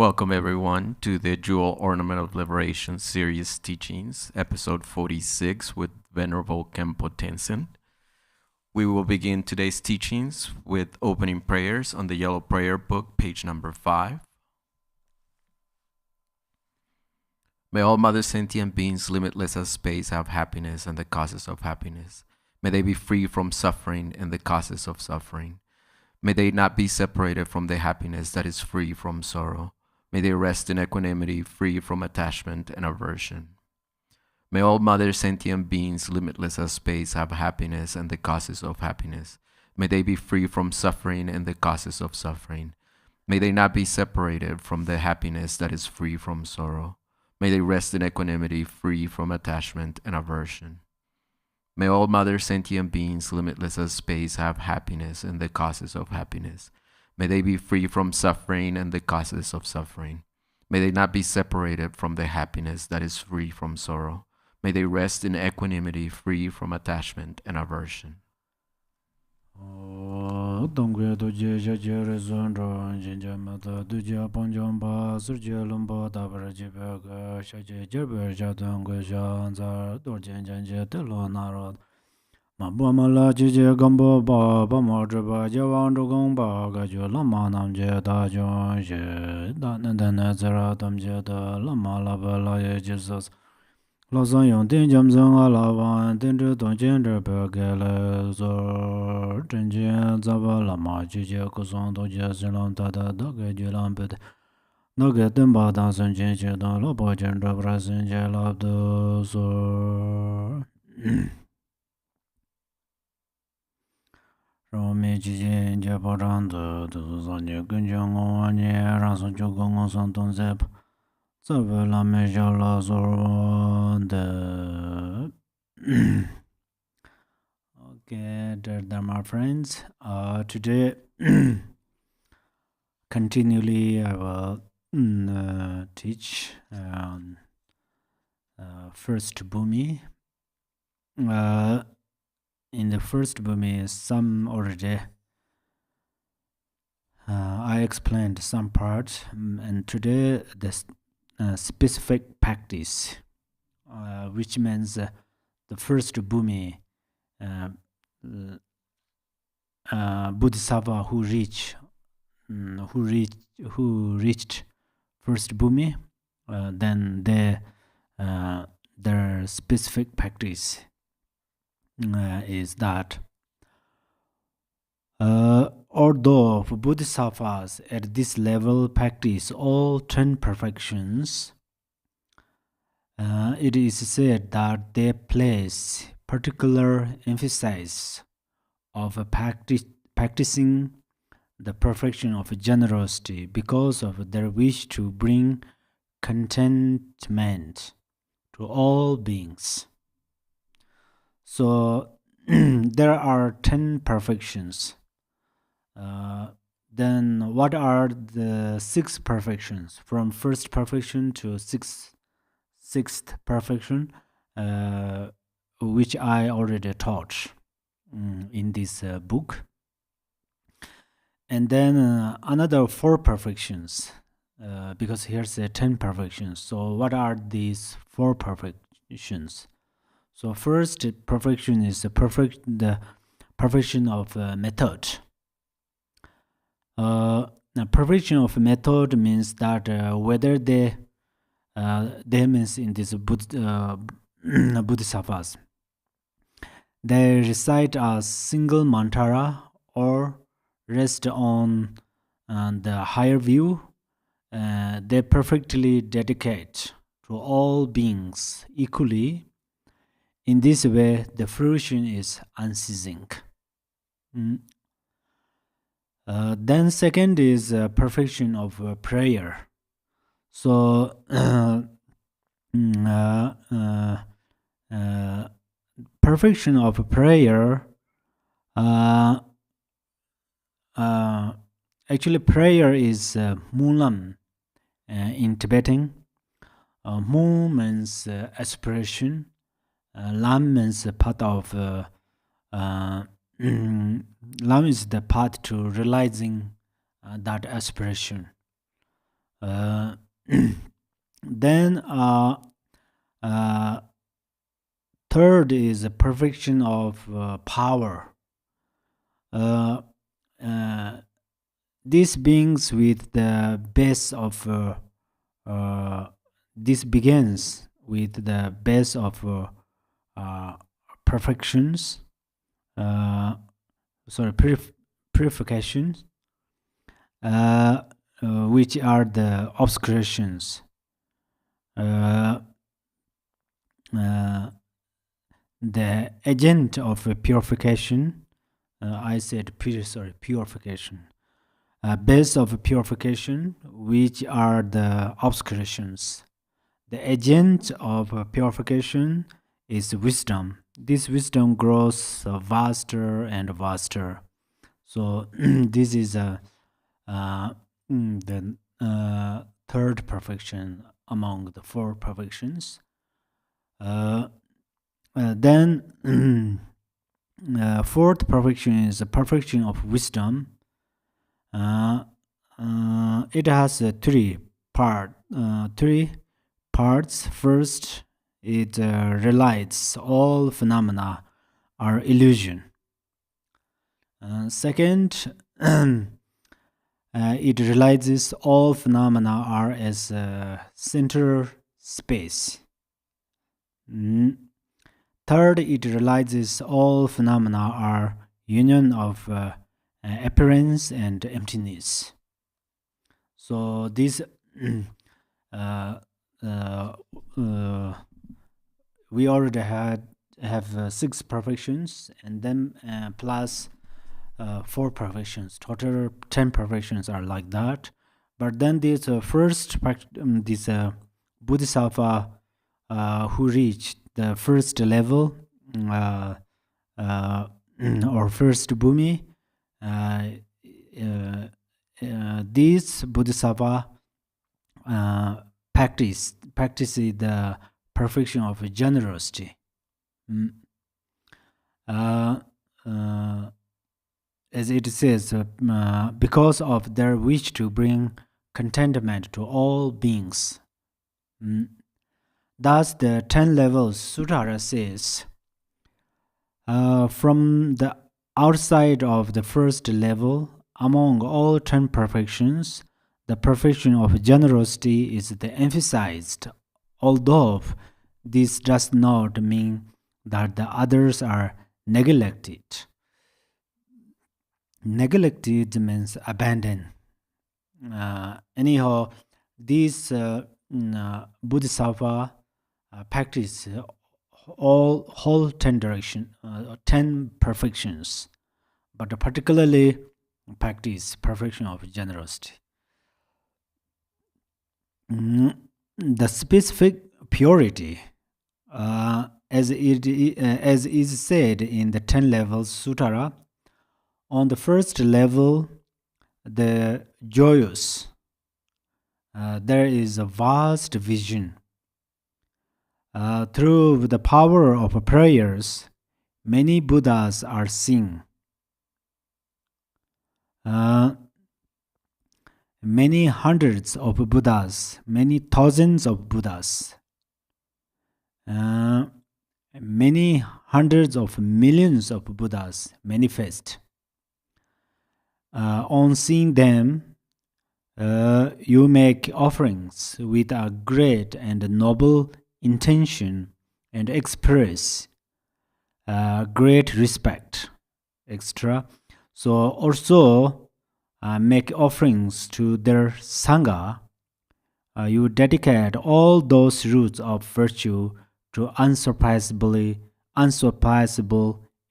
Welcome everyone to the Dual Ornament of Liberation series teachings, episode 46 with Venerable Khenpo Tenzin. We will begin today's teachings with opening prayers on the Yellow Prayer Book, page number 5. May all Mother Sentient Beings, limitless as space, have happiness and the causes of happiness. May they be free from suffering and the causes of suffering. May they not be separated from the happiness that is free from sorrow. May they rest in equanimity, free from attachment and aversion. May all Mother Sentient Beings, limitless as space, have happiness and the causes of happiness. May they be free from suffering and the causes of suffering. May they not be separated from the happiness that is free from sorrow. May they rest in equanimity, free from attachment and aversion. May all Mother Sentient Beings, limitless as space, have happiness and the causes of happiness. May they be free from suffering and the causes of suffering. May they not be separated from the happiness that is free from sorrow. May they rest in equanimity, free from attachment and aversion. Mabamala Jija Gumbo Baba Modreba Javandro Gomba Gajo Lama Namja Dajon Danazara Damjada Lama Labala Jesus Losayon Dinjam Zanga Lava Dindra Donjender Bergele Zor Dinja Zava Lama Jija Kosondo Jazilam Tada Doga Julampet Noga Dimba Dansan Jinja Don Lobo Jendra Brasin Jalabdo Zor Rome Jijin Japaranda, Zanya Gunjang, Ransom Jogong Santon Zep, Zavela Mejala Zoron. Okay, there my friends. Today, continually, I will teach first Bhumi. In the first Bhumi, some already I explained some parts, and today the specific practice, which means the first Bhumi, Bodhisattva who reached first Bhumi, then their specific practice is that although Bodhisattvas at this level practice all 10 perfections, it is said that they place particular emphasis of practicing the perfection of generosity because of their wish to bring contentment to all beings. So there are 10 perfections. Then what are the 6 perfections? From first perfection to sixth perfection, which I already taught in this book. And then another 4 perfections, because here's 10 perfections. So what are these 4 perfections? So first perfection is the perfection of method. Now perfection of method means that whether they means in this Bodhisattvas, they recite a single mantra or rest on the higher view, they perfectly dedicate to all beings equally. In this way, the fruition is unceasing. Then second is perfection of prayer. So perfection of prayer, actually prayer is mulam in Tibetan. Mu means aspiration. Lam means part of Lam is the path to realizing that aspiration. Then third is the perfection of power. This begins with the base of this begins with the base of perfections. Purifications, which are the obscurations. The agent of purification, I said purification. Base of purification, which are the obscurations. The agent of purification is wisdom. This wisdom grows vaster and vaster. So this is the third perfection among the four perfections. Then fourth perfection is the perfection of wisdom. It has three parts. First, it realizes all phenomena are illusion. Second, it realizes all phenomena are as center space. Third, it realizes all phenomena are union of appearance and emptiness. So this we already have 6 perfections, and then plus 4 perfections. Total 10 perfections are like that. But then this first this Bodhisattva who reached the first level or first bhumi, this Bodhisattva practice the perfection of generosity. As it says, because of their wish to bring contentment to all beings. Thus, the 10 levels Sutara says, from the outside of the first level, among all 10 perfections, the perfection of generosity is the emphasized, although this does not mean that the others are neglected. Neglected means abandoned. Anyhow, these Bodhisattva practice whole 10 perfections, but particularly practice perfection of generosity. The specific purity, as is said in the 10 levels Sutara, on the first level, the joyous, there is a vast vision. Through the power of prayers, many Buddhas are seen. Many hundreds of Buddhas, many thousands of Buddhas, many hundreds of millions of Buddhas manifest. On seeing them, you make offerings with a great and noble intention and express great respect, etc. So also make offerings to their Sangha. You dedicate all those roots of virtue to unsurpassable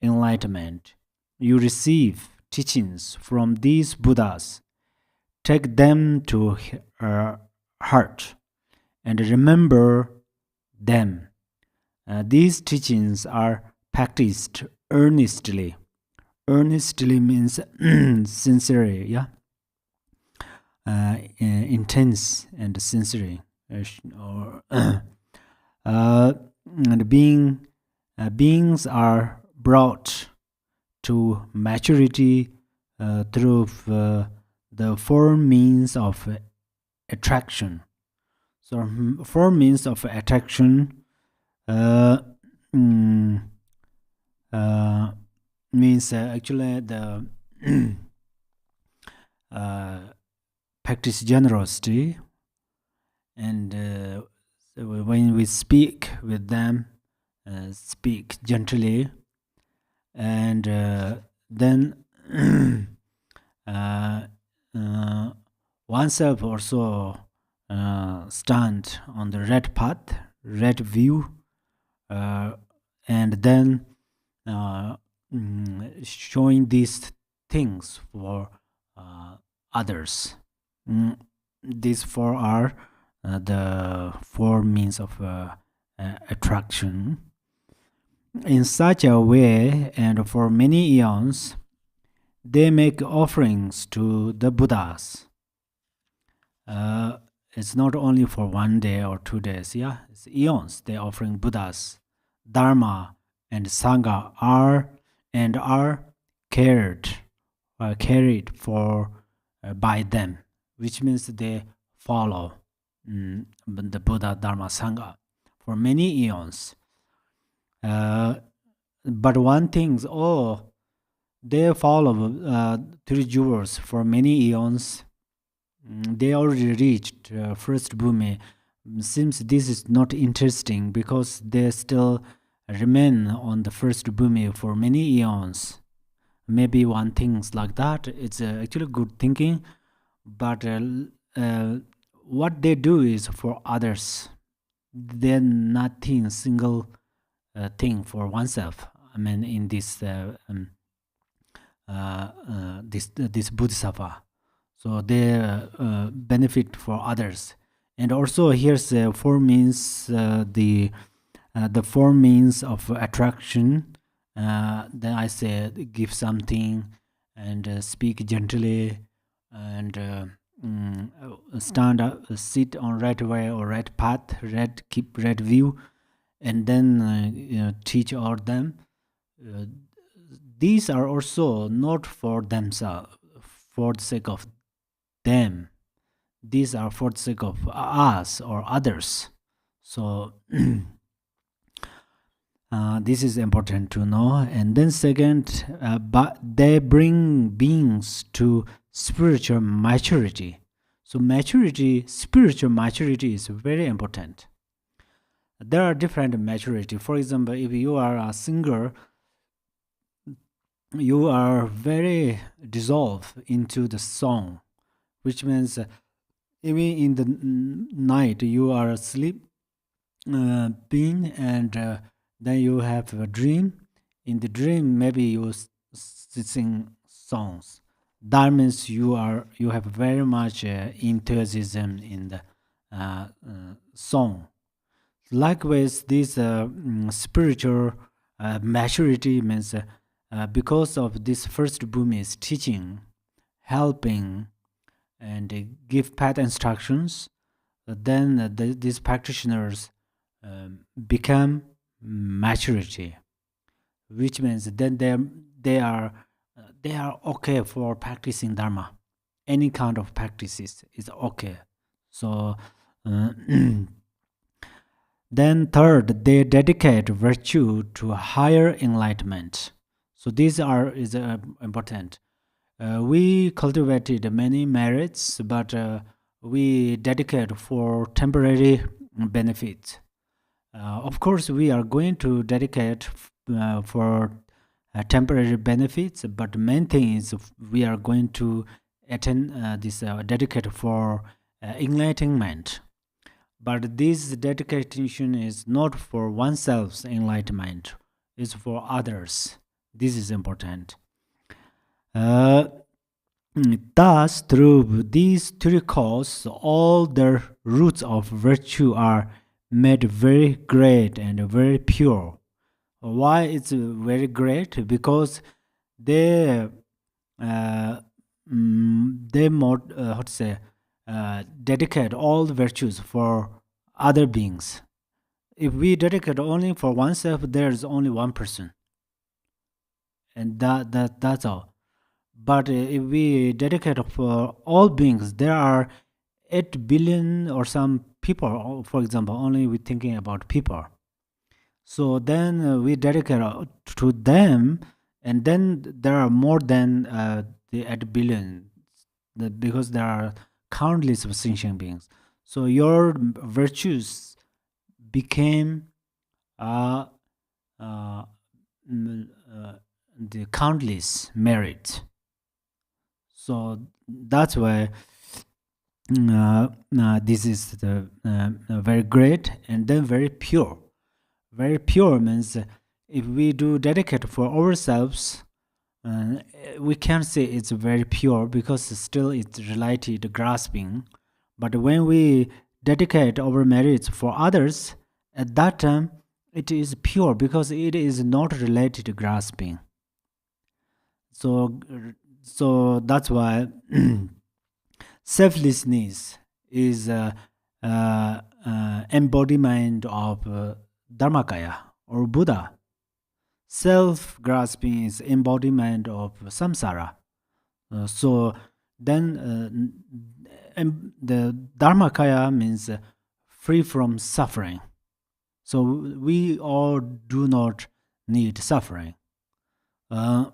enlightenment. You receive teachings from these Buddhas. Take them to heart and remember them. These teachings are practiced earnestly. Earnestly means sincerely, yeah, intense and sincere. And beings are brought to maturity through the four means of attraction. So four means of attraction mm, means actually the practice generosity, and so when we speak with them, speak gently, and then oneself also stand on the red path, red view, and then showing these things for others. These four are the four means of attraction. In such a way, and for many eons, they make offerings to the Buddhas. It's not only for 1 day or 2 days, yeah, it's eons. They're offering Buddhas. Dharma and Sangha are carried for by them, which means they follow the Buddha, Dharma, Sangha for many eons. But one thing is, they follow three jewels for many eons. They already reached first bhumi. Seems this is not interesting because they still remain on the first bhumi for many eons. Maybe one things like that. It's actually good thinking, but what they do is for others. They're nothing single thing for oneself. I mean, in this this bodhisattva, so they benefit for others. And also here's four means the four means of attraction. Then I said give something, and speak gently, and stand up, sit on right way or right path, keep right view, and then teach all them. These are also not for themselves, for the sake of them. These are for the sake of us or others. So this is important to know. And then second, but they bring beings to spiritual maturity. So spiritual maturity is very important. There are different maturity. For example, if you are a singer, you are very dissolved into the song, which means even in the night you are asleep, being, and then you have a dream. In the dream, maybe you sing songs. That means you have very much enthusiasm in the song. Likewise, this spiritual maturity means because of this first bhumi's teaching, helping, and give path instructions, then these practitioners become maturity, which means then they are okay for practicing dharma. Any kind of practices is okay. So then third, they dedicate virtue to higher enlightenment. So these is important. We cultivated many merits, but we dedicate for temporary benefits. Of course, we are going to dedicate for temporary benefits, but the main thing is we are going to attend this dedicate for enlightenment. But this dedication is not for oneself's enlightenment; it's for others. This is important. Thus, through these three causes, all the roots of virtue are made very great and very pure. Why it's very great? Because they how to say dedicate all the virtues for other beings. If we dedicate only for oneself, there's only one person, and that's all. But if we dedicate for all beings, there are 8 billion or some people, for example, only we're thinking about people. So then we dedicate to them, and then there are more than the 8 billion, because there are countless of sentient beings. So your virtues became uh, uh, the countless merit. So that's why this is the very great and then very pure. Very pure means if we do dedicate for ourselves, we can't say it's very pure because still it's related to grasping. But when we dedicate our merits for others, at that time it is pure because it is not related to grasping. So, so that's why selflessness is embodiment of Dharmakaya or Buddha. Self-grasping is embodiment of samsara. So then the Dharmakaya means free from suffering. So we all do not need suffering. Then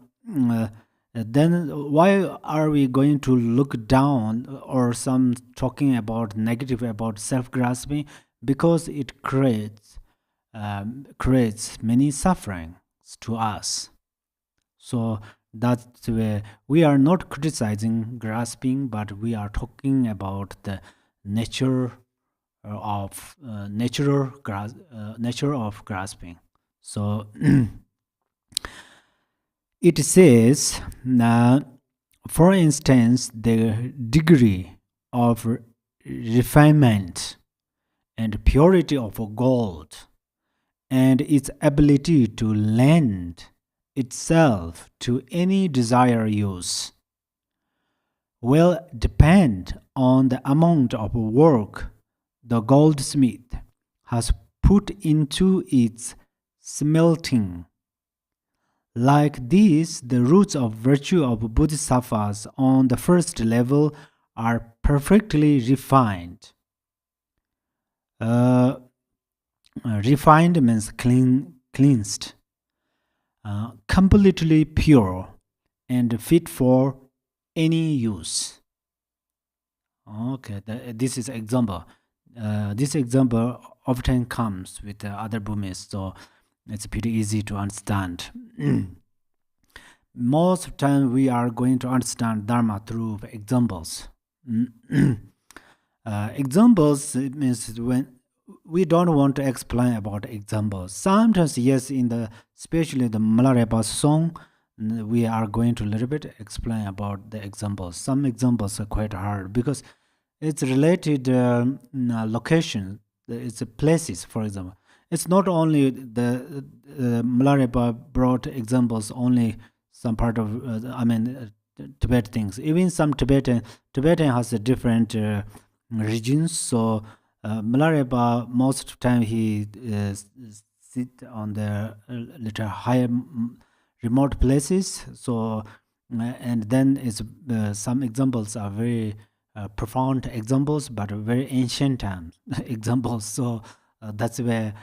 why are we going to look down or some talking about negative about self-grasping? Because it creates many sufferings to us. So that's where we are not criticizing grasping, but we are talking about the nature of nature of grasping. So it says, for instance, the degree of refinement and purity of gold and its ability to lend itself to any desired use will depend on the amount of work the goldsmith has put into its smelting. Like this, the roots of virtue of bodhisattvas on the first level are perfectly refined. Refined means cleansed, completely pure, and fit for any use. Okay, this is example. This example often comes with other Buddhists, so it's pretty easy to understand. Most of the time, we are going to understand Dharma through examples. Examples means when we don't want to explain about examples. Sometimes, yes, especially the Milarepa song, we are going to a little bit explain about the examples. Some examples are quite hard because it's related location. It's places, for example. It's not only the Milarepa brought examples only some part of Tibet things. Even some Tibetan has a different regions. So Milarepa most of the time he sit on the little higher remote places. So and then it's some examples are very profound examples, but very ancient times examples. So that's where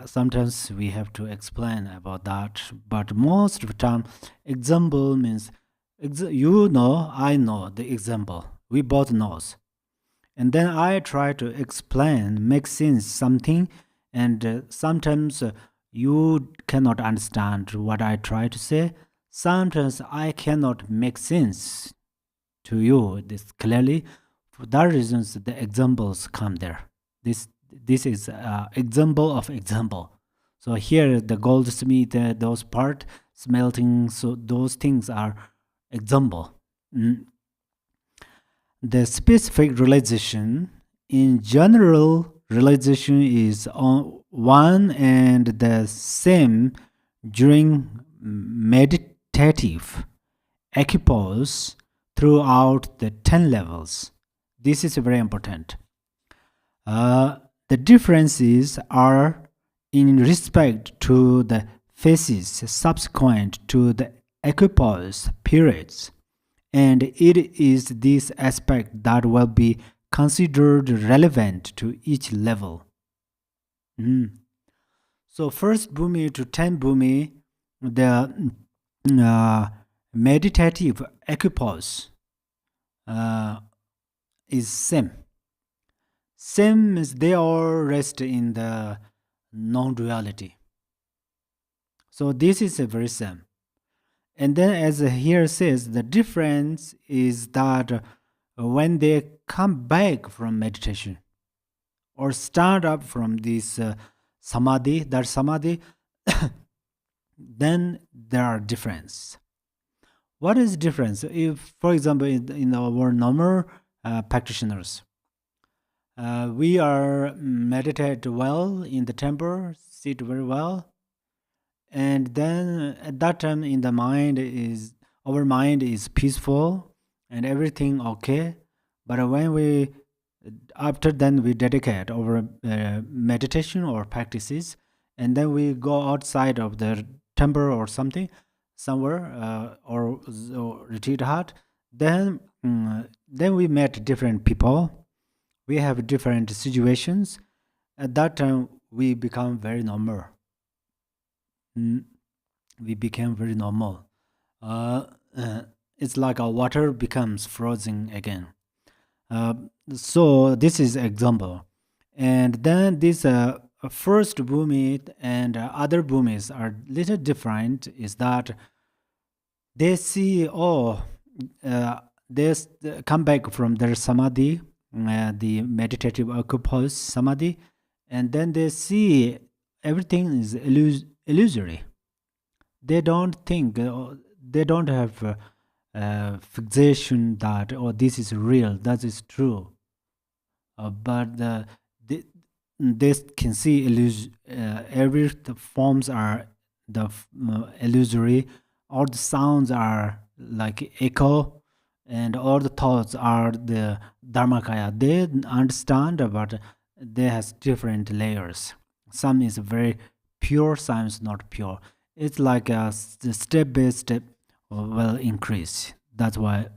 sometimes we have to explain about that. But most of the time, example means you know, I know the example. We both knows. And then I try to explain, make sense something, and sometimes you cannot understand what I try to say. Sometimes I cannot make sense to you this clearly. For that reasons, the examples come there. This is example of example. So here the goldsmith, those part smelting, so those things are example. The specific realization, in general, realization is on one and the same during meditative equipoise throughout the 10 levels. This is very important. The differences are in respect to the phases subsequent to the equipoise periods, and it is this aspect that will be considered relevant to each level. So first bhumi to 10 bhumi, the meditative equipoise is same. Same is they all rest in the non-duality. So this is a very same. And then as here says, the difference is that when they come back from meditation or start up from this samadhi, that samadhi, then there are difference. What is difference? If, for example, in our normal practitioners, we are meditate well in the temple, sit very well, and then at that time in the mind is our mind is peaceful and everything okay. But when we after then we dedicate our meditation or practices, and then we go outside of the temple or something somewhere or retreat hut, then we met different people, we have different situations. At that time we become very normal. We became very normal. It's like our water becomes frozen again. So this is example. And then this first bhumi and other bhumis are little different, is that they see, they come back from their samadhi, the meditative equipoise samadhi, and then they see everything is illusory. They don't think, they don't have fixation that, this is real, that is true. But they can see every the forms are the illusory, all the sounds are like echo, and all the thoughts are the dharmakaya. They understand, but they has different layers. Some is very pure, some is not pure. It's like a step by step will increase. That's why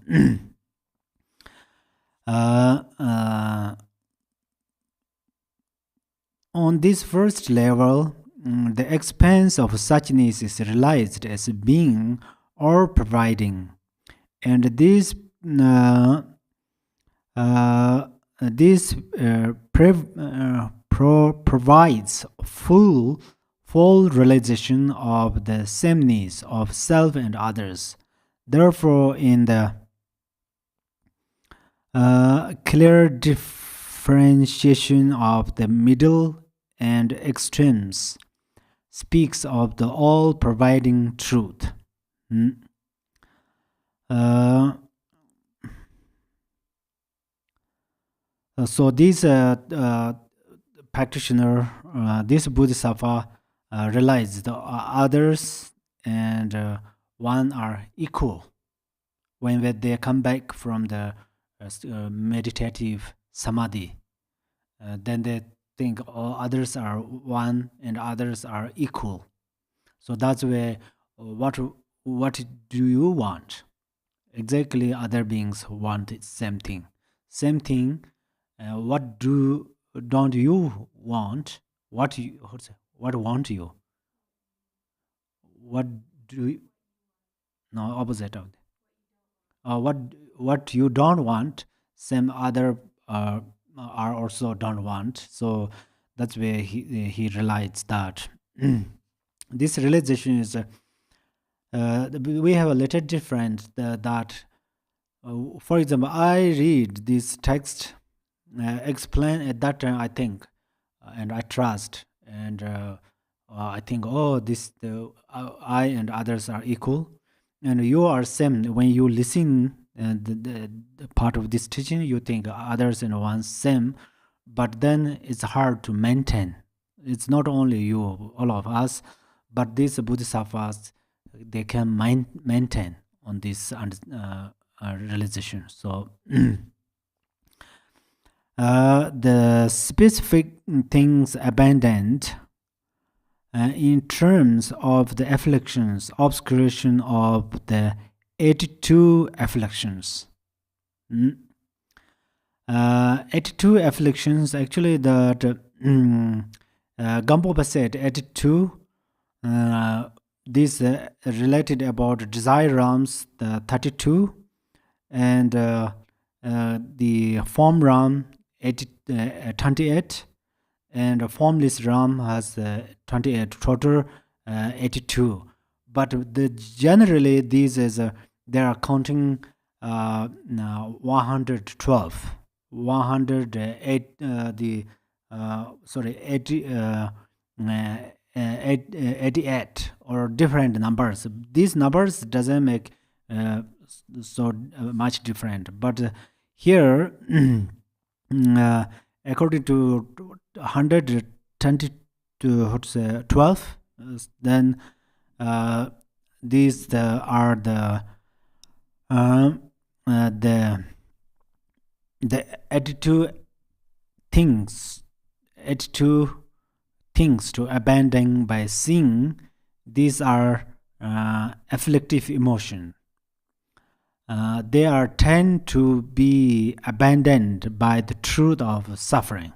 on this first level, the expense of suchness is realized as being or providing, and this provides full realization of the sameness of self and others. Therefore, in the clear differentiation of the middle and extremes speaks of the all-providing truth. So this practitioner, this Bodhisattva, realize the others and one are equal when they come back from the meditative samadhi. Then they think all others are one and others are equal. So that's where what do you want? Exactly, other beings want the same thing. What don't you want? What want you? What do you, no, opposite of what you don't want, same other are also don't want. So that's where he realized that this realization is we have a little different that for example, I read this text explain at that time, I think, and I trust, and I think, this I and others are equal, and you are same. When you listen the part of this teaching, you think others and one same, but then it's hard to maintain. It's not only you, all of us, but these bodhisattvas, they can maintain on this realization. So the specific things abandoned in terms of the afflictions, obscuration of the 82 afflictions. 82 afflictions, actually, that Gampopa said 82. This related about desire realms, the 32, and the form realm 28, and formless realm has 28, total 82. But generally these is they are counting now 112, 108, 88 or different numbers. These numbers doesn't make so much different, but here according to 120 to 12, then these are the 82 things, 82 things to abandon by seeing. These are afflictive emotion. They are tend to be abandoned by the truth of suffering.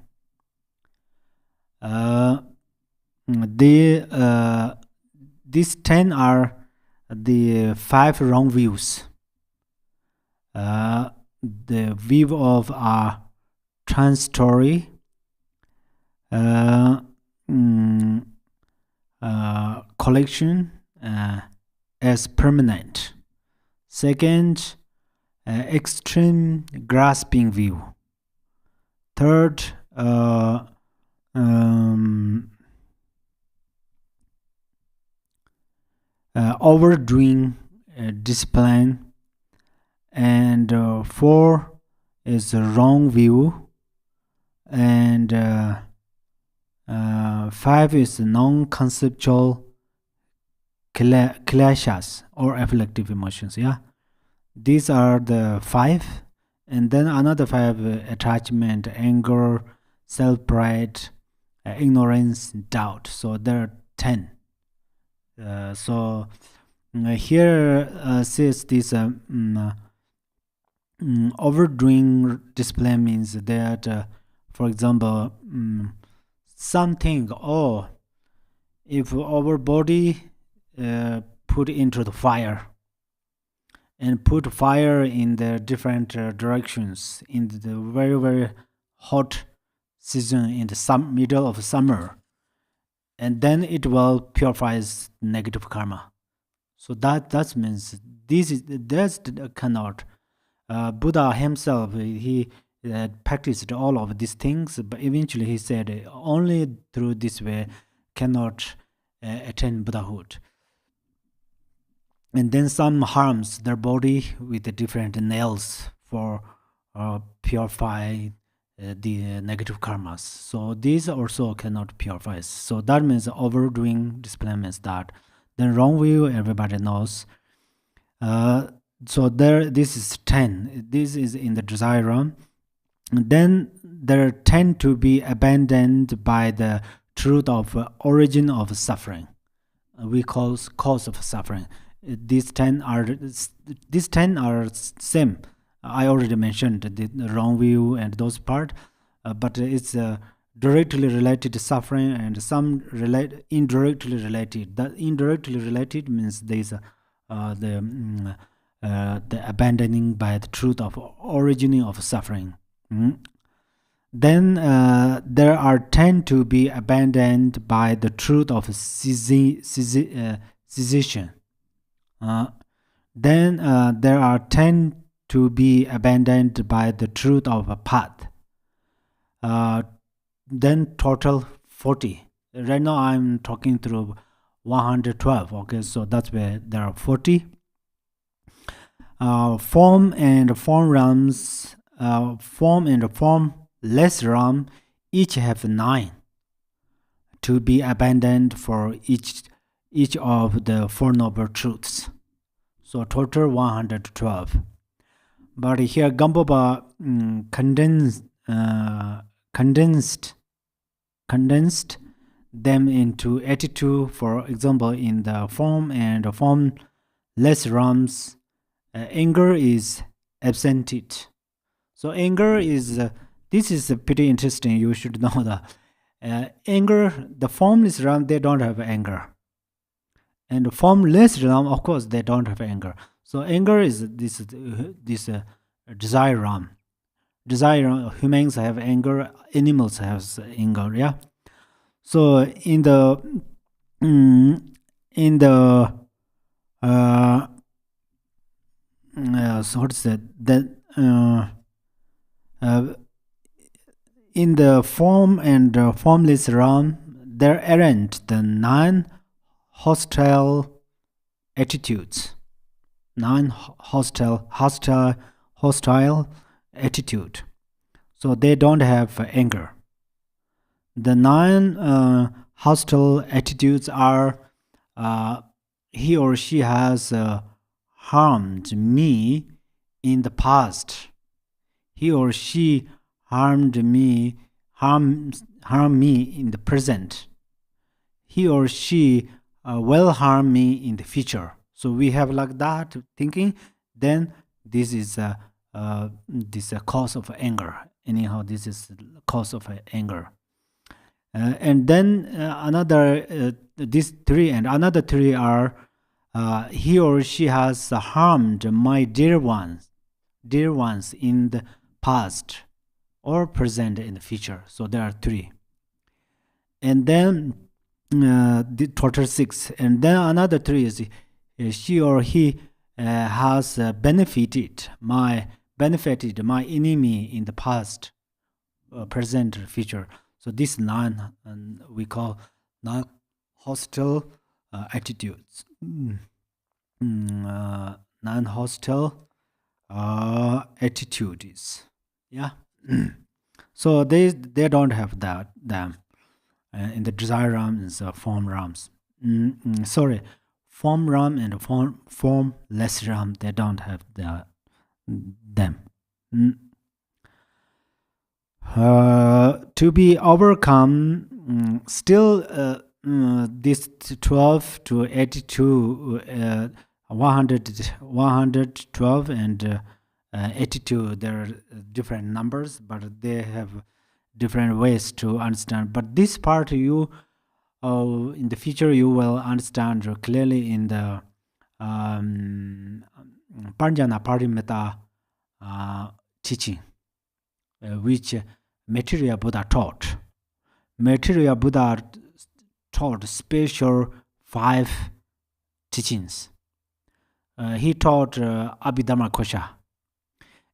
These 10 are the 5 wrong views. The view of a transitory, collection as permanent. Second, extreme grasping view. Third, overdoing discipline. And 4 is a wrong view. And 5 is non-conceptual clashes or afflictive emotions. Yeah, these are the 5. And then another 5, attachment, anger, self-pride, ignorance, doubt. So there are 10. So here says this overdoing display means that for example, something, if our body put into the fire and put fire in the different directions in the very, very hot season in the middle of summer, and then it will purify negative karma. So that means that cannot. Buddha himself, he practiced all of these things, but eventually he said only through this way cannot attain Buddhahood. And then some harms their body with the different nails for purify the negative karmas. So these also cannot purify. So that means overdoing display means that. Then wrong view, everybody knows. So this is 10. This is in the desire realm. Then there tend to be abandoned by the truth of origin of suffering. We call cause of suffering. These 10 are same. I already mentioned the wrong view and those part, but it's directly related to suffering, and some indirectly related. That indirectly related means there's the abandoning by the truth of origin of suffering. Then there are tend to be abandoned by the truth of cessation. Then there are tend to be abandoned by the truth of a path. Then total 40. Right now I'm talking through 112. Okay, so that's where there are 40. Form and form realms, form and formless realm, each have 9 to be abandoned for each of the Four Noble Truths. So total 112. But here Gampopa condensed them into 82. For example, in the form and formless realms, anger is absented. So anger is this is pretty interesting. You should know that anger, the formless realm, they don't have anger, and the formless realm, of course, they don't have anger. So anger is this desire realm. Desire, humans have anger, animals have anger. Yeah. So in the so what's that? Uh, in the form and formless realm, there aren't the 9 hostile attitudes. 9 hostile attitude. So they don't have anger. The 9 hostile attitudes are he or she has harmed me in the past. He or she harm me in the present. He or she will harm me in the future. So we have like that thinking. Then this is a cause of anger. Anyhow, this is the cause of anger. And then another these 3 and another 3 are he or she has harmed my dear ones in the past or present in the future. So there are 3. And then the total 6. And then another 3 is she or he has benefited my enemy in the past, present, future. So this 9 we call non-hostile attitudes. 9 hostile attitudes. Yeah. So they don't have them in the desire realms and form realms. Sorry, form realm and formless realm, they don't have them. To be overcome, still this 12 to 82, 112 and 82, there are different numbers, but they have different ways to understand. But this part you in the future you will understand clearly in the Panjana Parimetta teaching, which Material Buddha taught. Material Buddha taught special 5 teachings. He taught Abhidharma Kosha.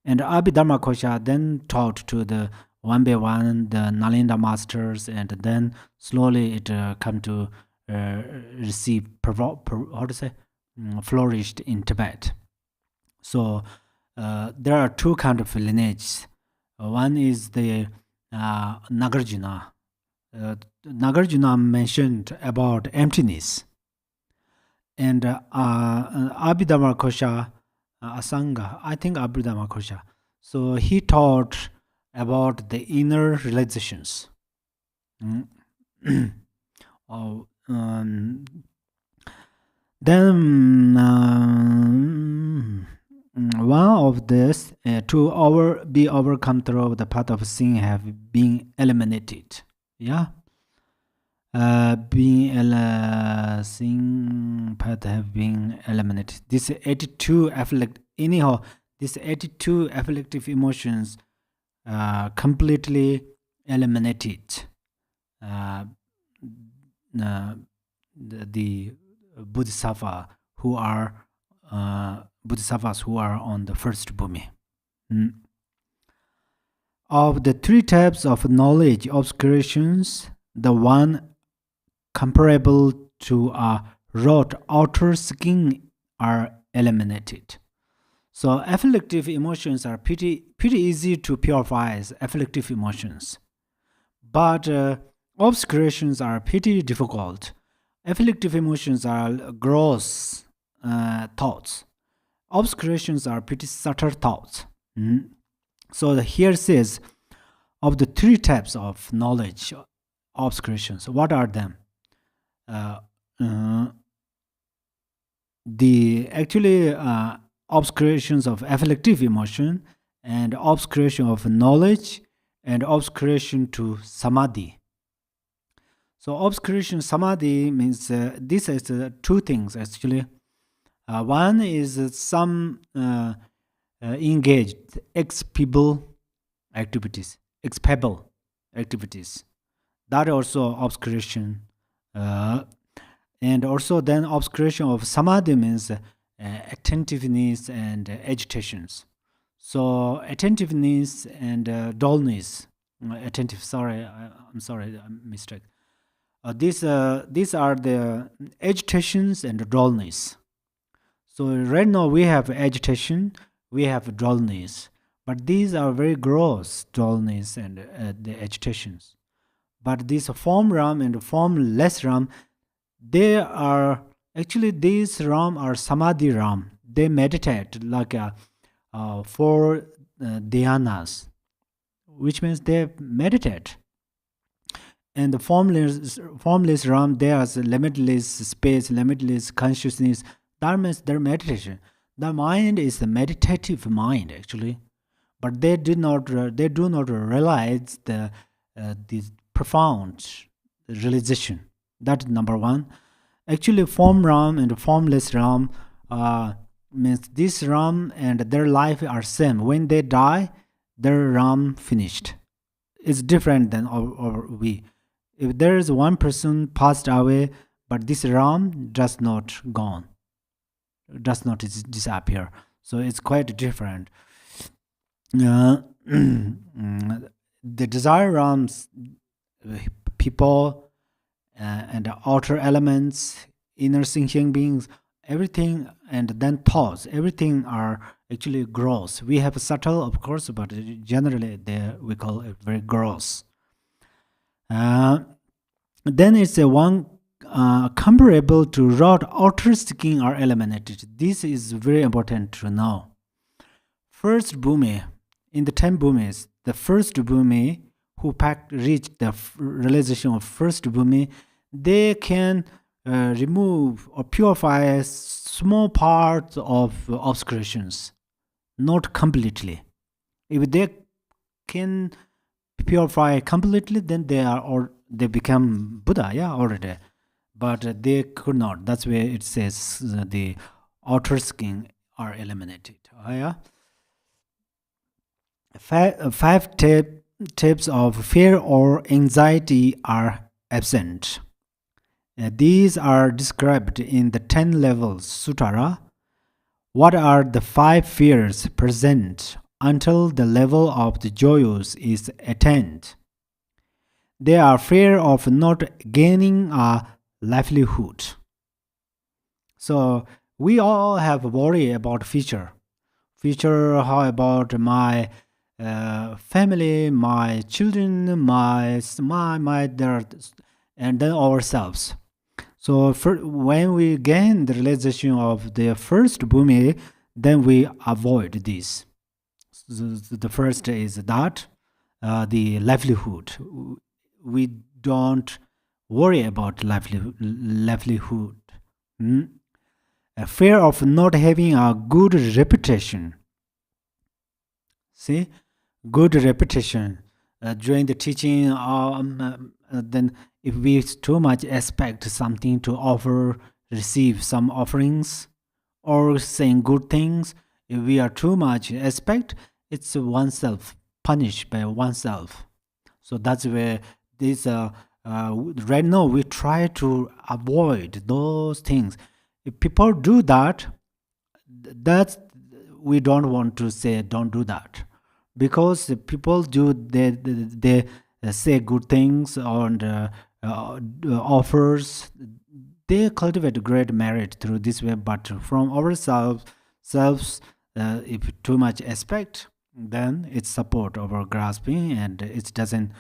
And Abhidharma Kosha then taught to the one by one the Nalinda masters, and then slowly it come to receive, flourished in Tibet. So there are 2 kind of lineages. One is the Nagarjuna. Nagarjuna mentioned about emptiness. And Abhidharma Kosha, Asanga, I think Abhidharma Kosha. So he taught about the inner realizations. Then one of this to be overcome through the path of sin have been eliminated. Yeah. Sin path have been eliminated. This 82 these 82 afflictive emotions completely eliminated. The Bodhisattva who are Bodhisattvas who are on the first bhumi. Of the 3 types of knowledge obscurations, the one comparable to a wrought outer skin are eliminated. So afflictive emotions are pretty easy to purify as afflictive emotions. But obscurations are pretty difficult. Afflictive emotions are gross thoughts. Obscurations are pretty subtle thoughts. So here says, of the 3 types of knowledge obscurations, what are them? The actually obscurations of afflictive emotion and obscuration of knowledge, and obscuration to samadhi. So obscuration samadhi means this is two things actually. One is some engaged expable activities. That also obscuration. And also then obscuration of samadhi means attentiveness and agitations. So attentiveness and dullness. I'm sorry, I'm mistake. These are the agitations and dullness. So right now we have agitation, we have dullness, but these are very gross dullness and the agitations. But this form ram and formless ram, they are actually, these ram are samadhi ram. They meditate like four dhyanas, which means they meditate. And the formless ram, there's limitless space, limitless consciousness. That means their meditation. The mind is the meditative mind actually, but they do not realize the profound realization. That's number one. Actually, form ram and formless ram means this ram and their life are same. When they die, their ram finished. It's different than our we. If there is one person passed away, but this ram does not gone, does not disappear. So it's quite different. The desire rams, people and the outer elements, inner sentient beings, everything, and then thoughts, everything are actually gross. We have subtle, of course, but generally we call it very gross. Then it's a one comparable to rod outer skin are eliminated. This is very important to know. First bhumi, in the 10 bhumis, the first bhumi who reached the realization of first bhumi, they can remove or purify small parts of obscurations, not completely. If they can purify completely, then they become Buddha, already. But they could not. That's where it says the outer skin are eliminated. Five types of fear or anxiety are absent. These are described in the 10 levels Sutara. What are the 5 fears present until the level of the joyous is attained? They are fear of not gaining a livelihood. So we all have worry about future. How about my family, my children, my and then ourselves. So when we gain the realization of the first bhumi, then we avoid this. The first is that the livelihood. We don't worry about livelihood. A fear of not having a good reputation. See, good reputation. During the teaching, then if we too much expect something to offer, receive some offerings, or saying good things, if we are too much expect, it's oneself, punished by oneself. So that's where this right now we try to avoid those things. If people do that, that's we don't want to say don't do that, because people do they say good things and offers. They cultivate great merit through this way, but from ourselves, if too much expect, then it's support over grasping, and it doesn't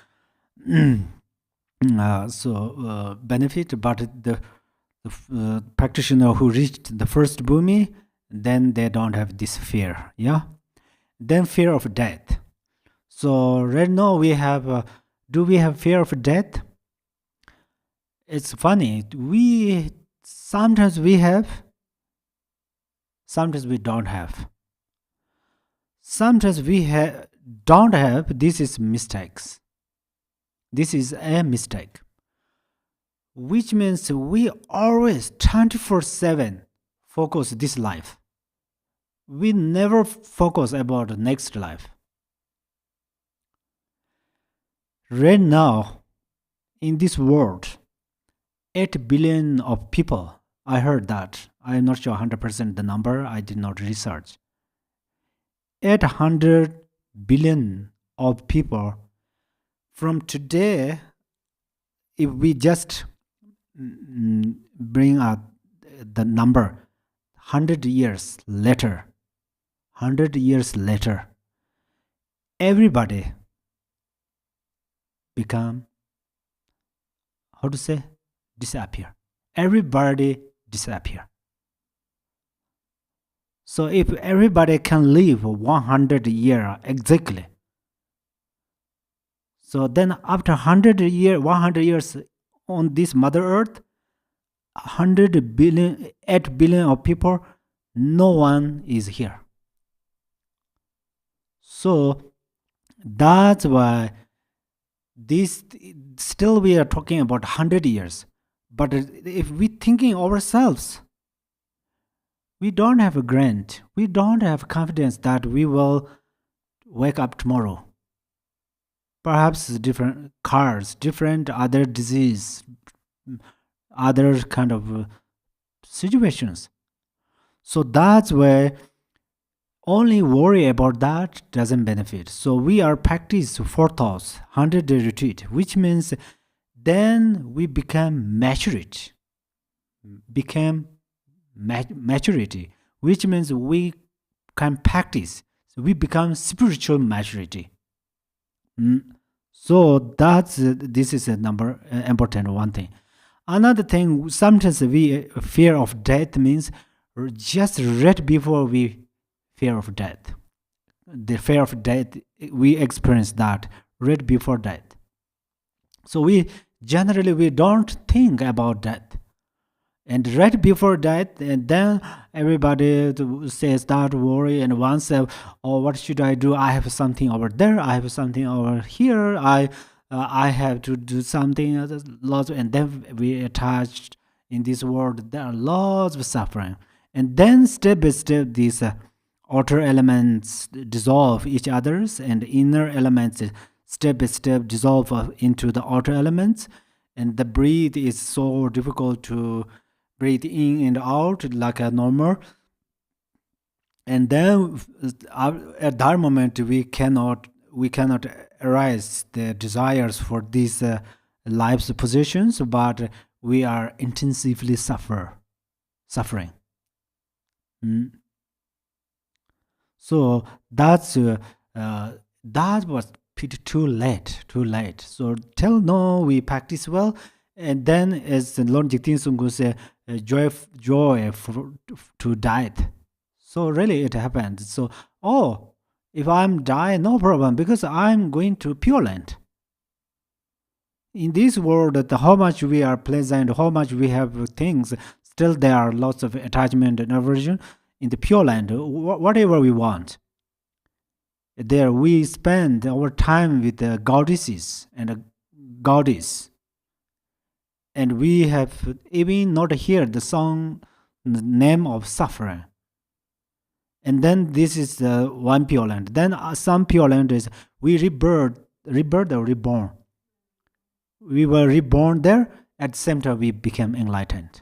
benefit. But the practitioner who reached the first bhumi, then they don't have this fear. Then fear of death. So right now we have do we have fear of death? It's funny, sometimes we have, sometimes we don't have. Sometimes we don't have. This is mistakes. This is a mistake, which means we always 24/7 focus this life. We never focus about the next life. Right now, in this world, 8 billion of people, I heard that. I'm not sure 100% the number, I did not research. 800 billion of people. From today, if we just bring up the number 100 years later, everybody become, how to say, disappear. Everybody disappear. So if everybody can live 100 years exactly, so then after 100 years on this Mother Earth, 100 billion, 8 billion of people, no one is here. So that's why this still we are talking about 100 years. But if we thinking ourselves, we don't have a grant. We don't have confidence that we will wake up tomorrow. Perhaps different cars, different other disease, other kind of situations. So that's where only worry about that doesn't benefit. So we are practice 4,000 100-day retreat, which means then we become maturity, which means we can practice. So we become spiritual maturity. So this is a number important one thing. Another thing, sometimes we fear of death means just right before we fear of death. The fear of death, we experience that right before death. So we generally don't think about death. And right before that, and then everybody says that worry and once, oh, what should I do? I have something over there. I have something over here. I have to do something. Lots, and then we attached in this world. There are lots of suffering, and then step by step, these outer elements dissolve each others, and inner elements step by step dissolve into the outer elements, and the breathe is so difficult to breathe in and out like a normal. And then at that moment we cannot arise the desires for these life's positions, but we are intensively suffering. So that was too late. So till now we practice well, and then as Lord Jigten Sunggu said, joy to death. So really it happened. So if I'm dying, no problem, because I'm going to Pure Land. In this world, how much we are pleasant, how much we have things, still there are lots of attachment and aversion. In the Pure Land, whatever we want, there we spend our time with the goddesses and the goddess. And we have even not heard the song, the name of suffering. And then this is the one Pure Land. Then some Pure Land is we rebirth or reborn. We were reborn there. At the same time, we became enlightened.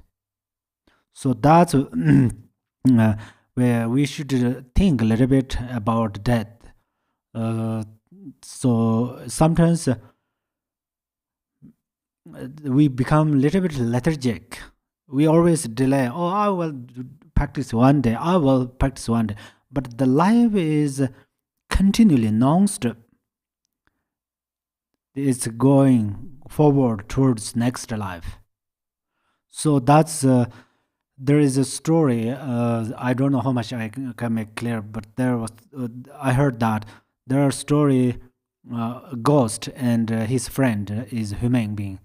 So that's where we should think a little bit about death. So sometimes we become a little bit lethargic. We always delay. I will practice one day. But the life is continually non-stop. It's going forward towards next life. So that's there is a story. I don't know how much I can make clear, but there was I heard that there are story ghost and his friend is a human being,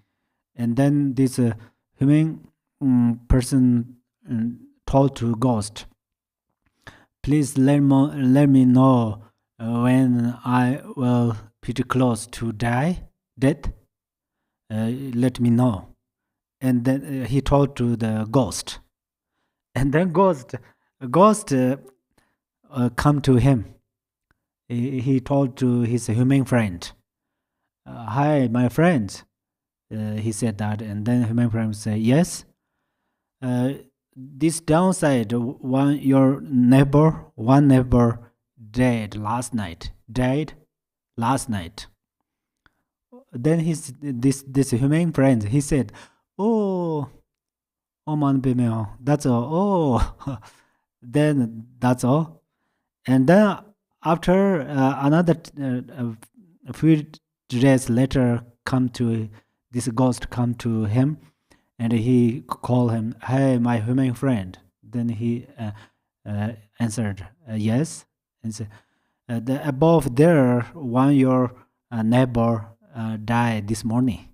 and then this human person told to ghost, please let me know when I will pretty close to death, let me know. And then he told to the ghost, and then ghost come to him. He told to his human friend, "Hi, my friend." He said that, and then human friend said, "Yes. This downside, one neighbor died last night. Then this human friend, he said, "Oh, man, bimeo, that's all. Oh." Then that's all. And then after another a few days later, this ghost come to him, and he call him, "Hey, my human friend." Then he answered, "Yes." And said, the above there, one your neighbor died this morning.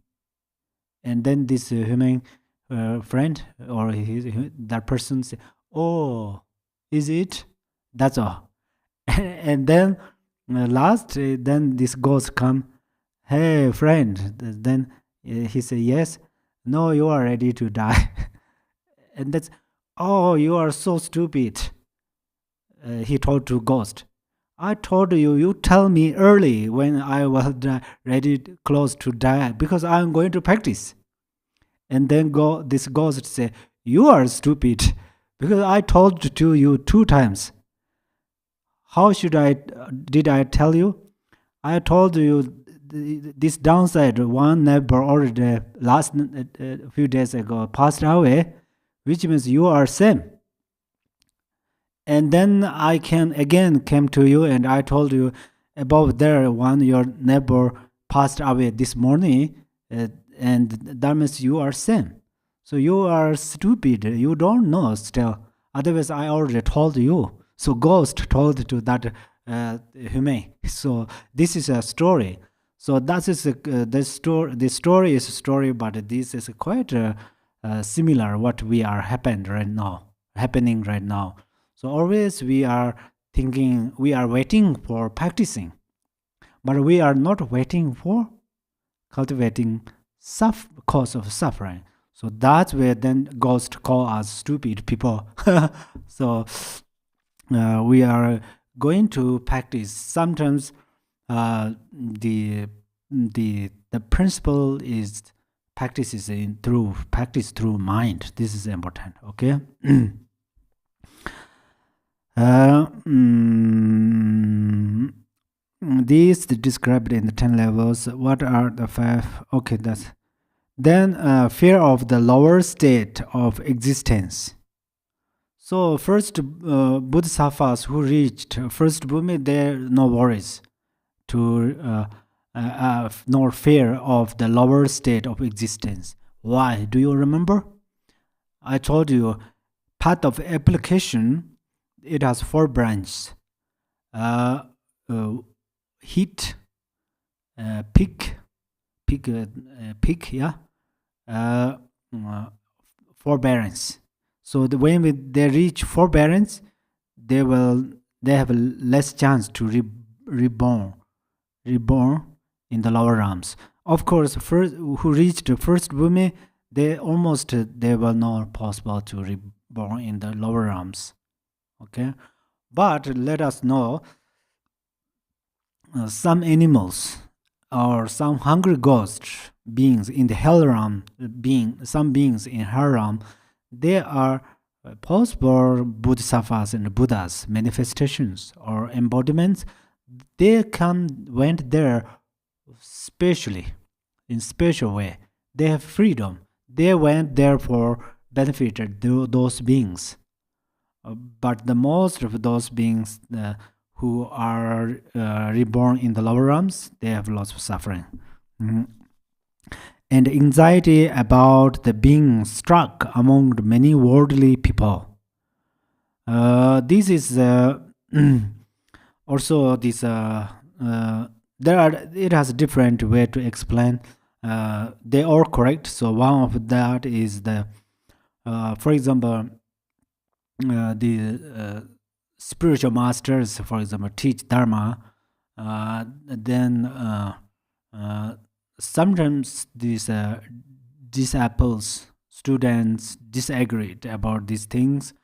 And then this human friend or that person said, "Oh, is it? That's all." And then then this ghost come, "Hey, friend." Then he said, "Yes." "No, you are ready to die." And that's, "Oh, you are so stupid." He told to ghost, "I told you, you tell me early when I was ready, close to die, because I'm going to practice." And then this ghost say, "You are stupid, because I told to you 2 times. How did I tell you? I told you this downside, one neighbor already last few days ago passed away, which means you are same. And then I came to you and I told you above there one your neighbor passed away this morning, and that means you are same. So you are stupid. You don't know still. Otherwise, I already told you." So ghost told to that human. So this is a story. So that is the story. The story is a story, but this is quite similar what we are happening right now. So always we are thinking, we are waiting for practicing, but we are not waiting for cultivating cause of suffering. So that's where then ghost call us stupid people. So we are going to practice. Sometimes the principle is practice through mind. This is important. Okay. These described in the 10 levels. What are the 5? Okay, that's then fear of the lower state of existence. So first bodhisattvas who reached first Bhumi, there no worries to nor fear of the lower state of existence. Why? Do you remember? I told you path of application. It has 4 branches: heat, peak, yeah, forbearance. So when they reach forbearance, they have less chance to reborn in the lower realms. Of course, who reached the first Bhumi, they were not possible to reborn in the lower realms. Okay, but let us know some animals or some hungry ghost beings in the hell realm, some beings in hell realm, they are possible bodhisattvas and Buddhas, manifestations or embodiments. They went there specially, in special way. They have freedom. They went there for benefited those beings. But the most of those beings who are reborn in the lower realms, they have lots of suffering. And anxiety about the being struck among the many worldly people. This is also this. It has a different way to explain. They are correct. So one of that is for example, the spiritual masters, for example, teach Dharma. then sometimes these disciples, students disagreed about these things,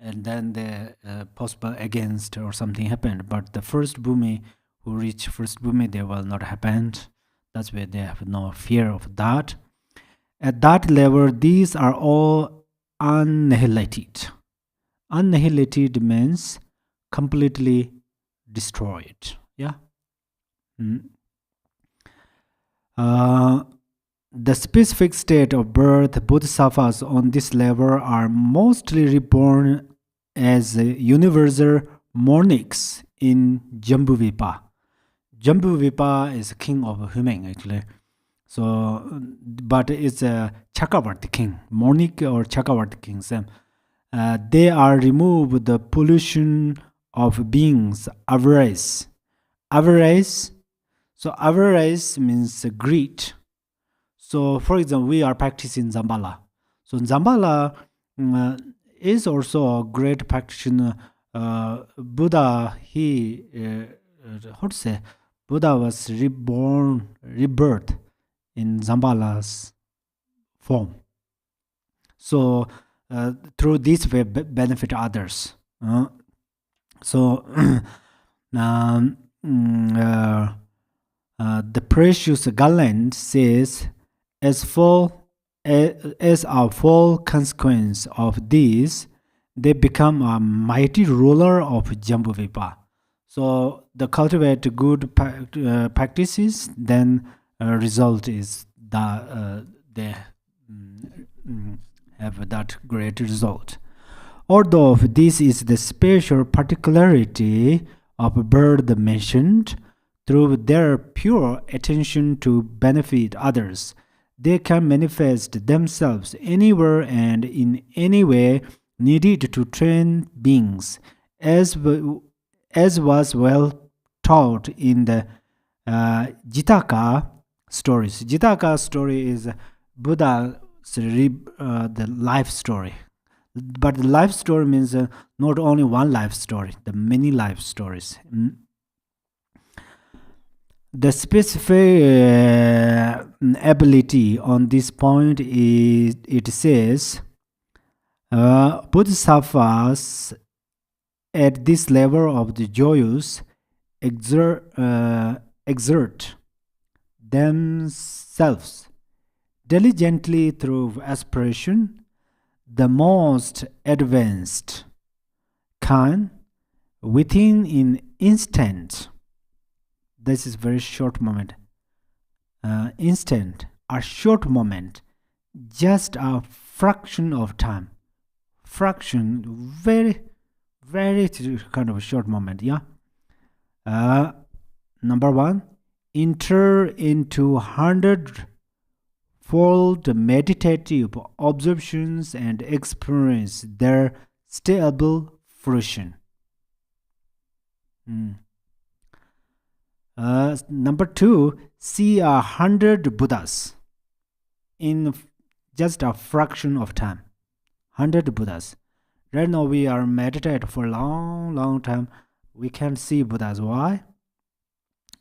and then the possible against or something happened. But the first bhumi who reach first bhumi, they will not happen. That's why they have no fear of that. At that level, these are all annihilated. Annihilated means completely destroyed. Yeah. The specific state of birth bodhisattvas on this level are mostly reborn as universal monarchs in Jambuvipa. Jambuvipa is king of human actually. So, but it's a Chakravarti king, monarch or Chakravarti king. Same. They are remove the pollution of beings, avarice. Avarice. So avarice means greed. So, for example, we are practicing Zambala. So Zambala is also a great practitioner. Buddha, how to say, Buddha was rebirth in Zambala's form. So through this way benefit others. So the precious garland says, as a full consequence of this, they become a mighty ruler of Jambuvipa. So the cultivate good practices, then result is that they have that great result. Although this is the special particularity of bird mentioned, through their pure attention to benefit others, they can manifest themselves anywhere and in any way needed to train beings, as was well taught in the Jitaka stories. Jitaka story is Buddha's the life story. But the life story means not only one life story, the many life stories. The specific ability on this point is, it says, bodhisattvas at this level of the joyous exert themselves diligently through aspiration. The most advanced can, within an instant, this is very short moment, instant, a short moment, just a fraction of time, very kind of a short moment. Yeah. Number one, enter into 100-fold meditative observations and experience their stable fruition. Number two, see 100 Buddhas in just a fraction of time. 100 Buddhas. Right now we are meditating for a long time. We can't see Buddhas. Why?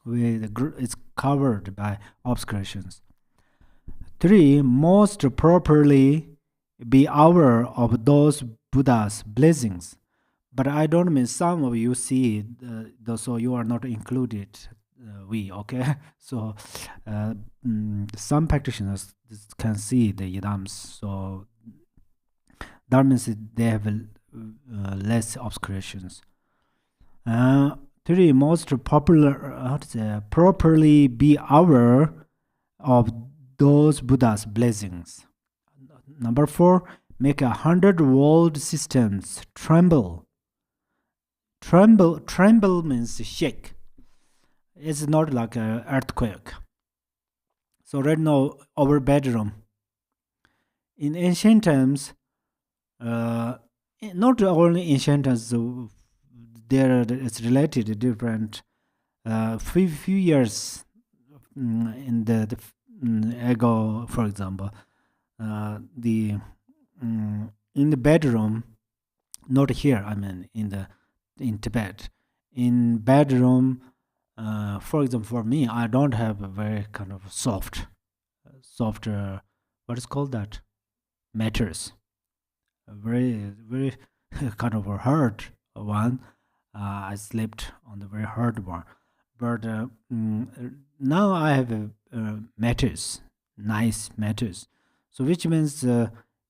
It's covered by obscurations. 3. Most properly be aware of those Buddhas' blessings. But I don't mean some of you see, so you are not included. Okay? So some practitioners can see the yidams. So that means they have less obscurations. 3. Most properly be aware of those Buddha's blessings. Number 4, make 100 world systems tremble. Tremble means shake. It's not like an earthquake. So right now, our bedroom. In ancient times, not only ancient times, it's related to different. Few years in the ago, for example, in the bedroom, not here. I mean, in Tibet, in bedroom, For example, for me, I don't have a very kind of soft, what is called that matters. A very kind of a hard one. I slept on the very hard one, but now I have a, matters, nice matters. So which means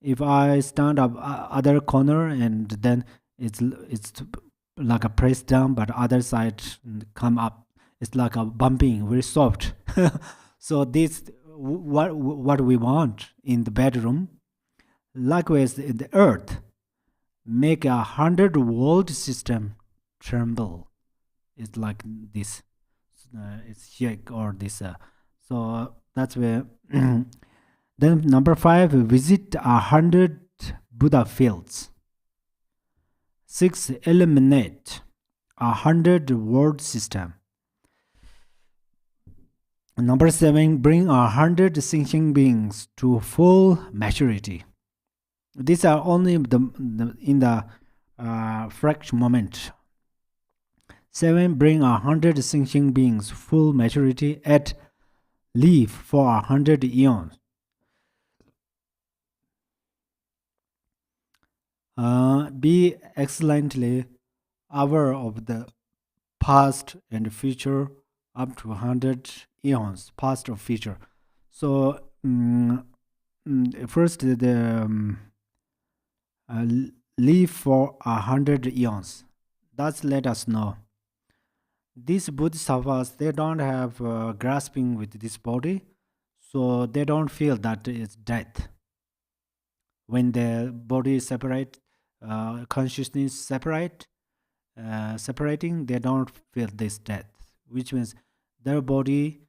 if I stand up other corner and then it's like a press down, but other side come up. It's like a bumping, very soft. So this what we want in the bedroom. Likewise, in the earth, make 100-volt system tremble. It's like this. It's shake or this. So that's where. Then number 5, visit 100 Buddha fields. 6, eliminate 100-word system. Number 7, bring 100 sentient beings to full maturity. These are only in the fraction moment. 7, bring 100 sentient beings full maturity at live for 100 eons. Be excellently aware of the past and future up to 100 eons, past or future. So first the live for 100 eons. That's let us know. These bodhisattvas, they don't have grasping with this body, so they don't feel that it's death. When the body is separate, consciousness separating, they don't feel this death, which means their body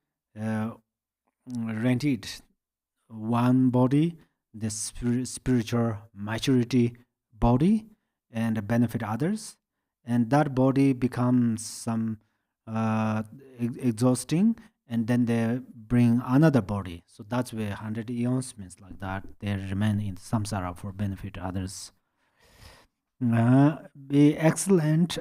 rented one body, the spiritual maturity body, and benefit others, and that body becomes some exhausting, and then they bring another body. So that's where 100 eons means like that. They remain in samsara for benefit others. Be excellent,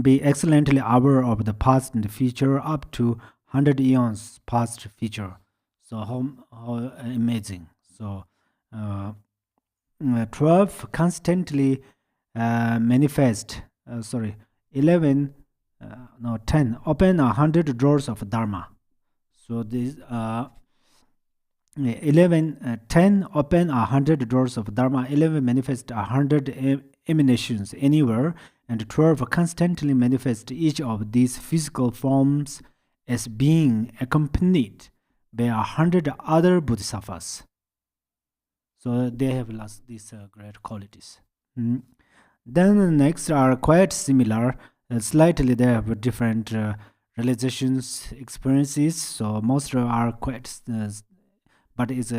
be excellently aware of the past and the future up to 100 eons past future. So how amazing. So 12, constantly manifest. 11, 10, open 100 doors of Dharma. So this 11, 10, open 100 doors of Dharma. 11, manifest 100 emanations anywhere. And 12, constantly manifest each of these physical forms as being accompanied by 100 other bodhisattvas. So they have lost these great qualities. Then the next are quite similar. Slightly they have different realizations, experiences. So most are quite, but it's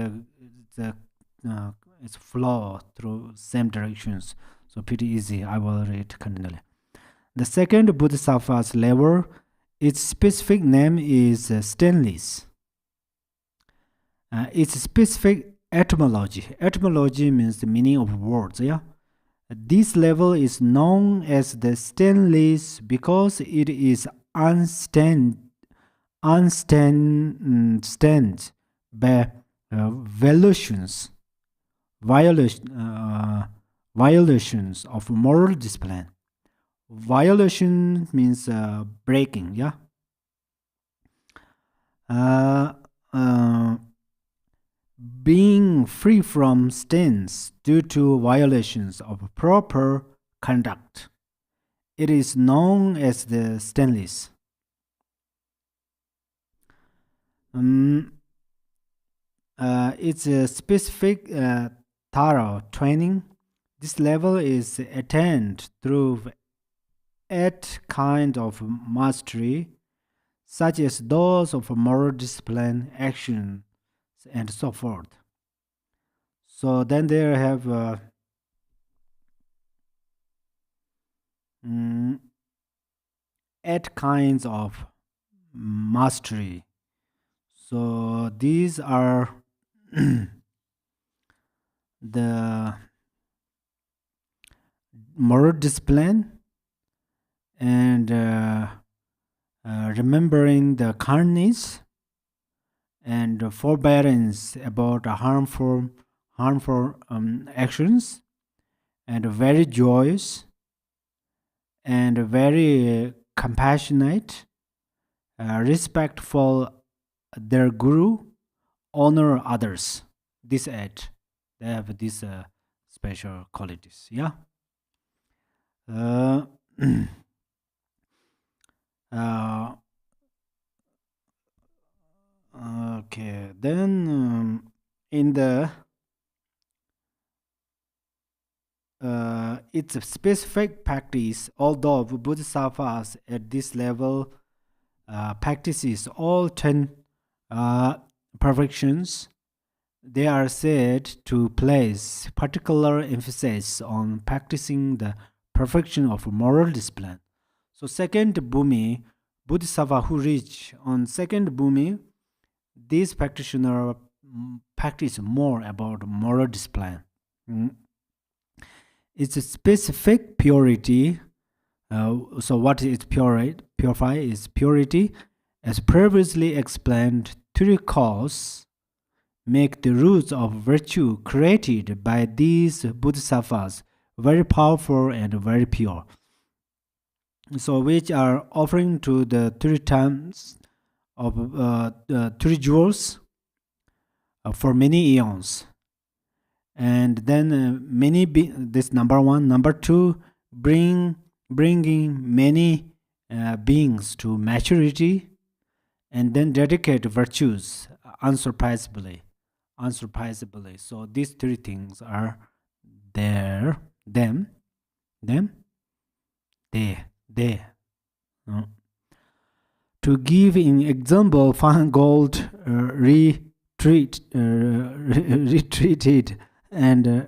flow through same directions. So pretty easy. I will read continually. The second bodhisattva's level, its specific name is stainless. Its specific etymology. Etymology means the meaning of words. Yeah. This level is known as the stainless because it is unstained by violations of moral discipline. Violation means breaking. Yeah. Being free from stains due to violations of proper conduct. It is known as the stainless. It's a specific thorough training. This level is attained through 8 kinds of mastery, such as those of moral discipline, action, and so forth. So then there have 8 kinds of mastery. So these are the moral discipline and remembering the kindness and forbearance about harmful actions, and very joyous and very compassionate, respectful their guru, honor others. This eight, they have these special qualities. Yeah. Uh, uh, okay. Then in the its specific practice, although Bodhisattvas at this level practices all 10 uh, perfections, they are said to place particular emphasis on practicing the perfection of moral discipline. So, second bhumi, Bodhisattva who reach on second bhumi, these practitioners practice more about moral discipline. Mm. It's a specific purity. So, what is purify is purity, as previously explained. Three causes make the roots of virtue created by these bodhisattvas very powerful and very pure. So, which are offering to the three times of three jewels for many eons. And then this number one, number two, bringing many beings to maturity, and then dedicate virtues unsurprisingly. So these three things are there, them, they. Uh, To give an example, fine gold retreated and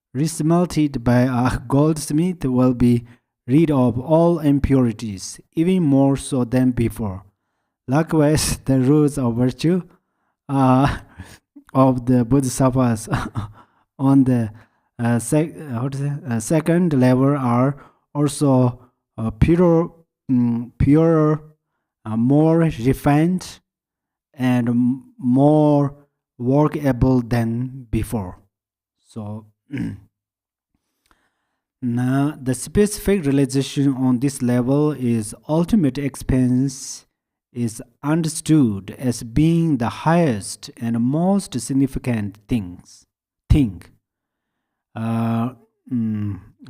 resmelted by a goldsmith will be rid of all impurities, even more so than before. Likewise, the rules of virtue of the bodhisattvas on the second level are also purer, more refined, and more workable than before. So now the specific realization on this level is ultimate experience is understood as being the highest and most significant thing.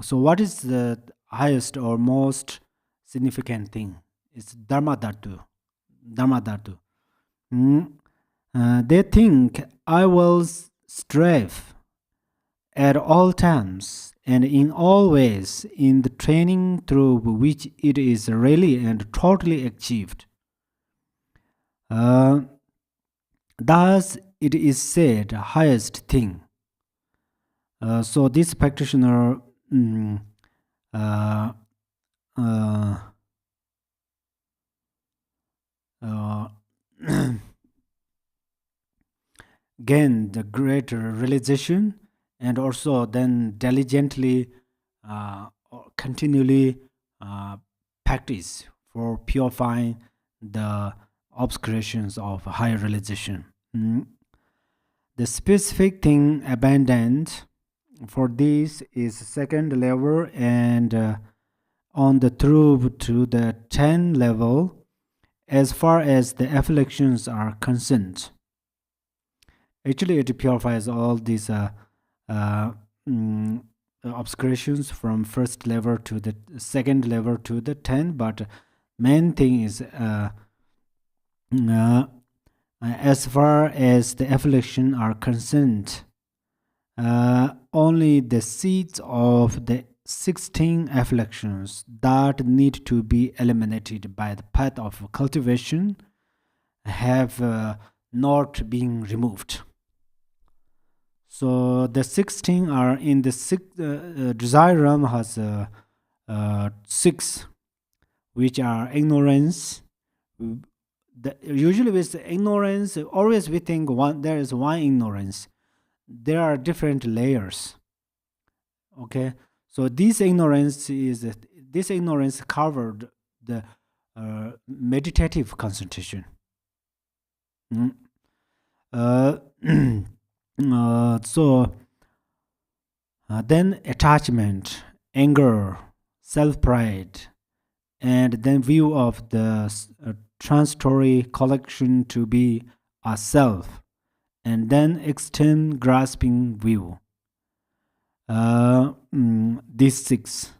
So what is the highest or most significant thing? It's Dharma Dhatu. They think I will strive at all times and in all ways in the training through which it is really and totally achieved. Thus, it is said highest thing. So this practitioner gain the greater realization, and also then diligently or continually practice for purifying the obscurations of higher realization. The specific thing abandoned for this is second level, and on the through to the 10 level, as far as the afflictions are concerned. Actually, it purifies all these obscurations from first level to the second level to the 10, but main thing is as far as the affliction are concerned, only the seeds of the 16 afflictions that need to be eliminated by the path of cultivation have not been removed. So the 16 are in the desire realm has 6, which are ignorance. Usually with ignorance, always we think there is one ignorance. There are different layers. Okay, So this ignorance covered the meditative concentration. Mm. So then attachment, anger, self-pride, and then view of the transitory collection to be a self, and then extend grasping view. These six.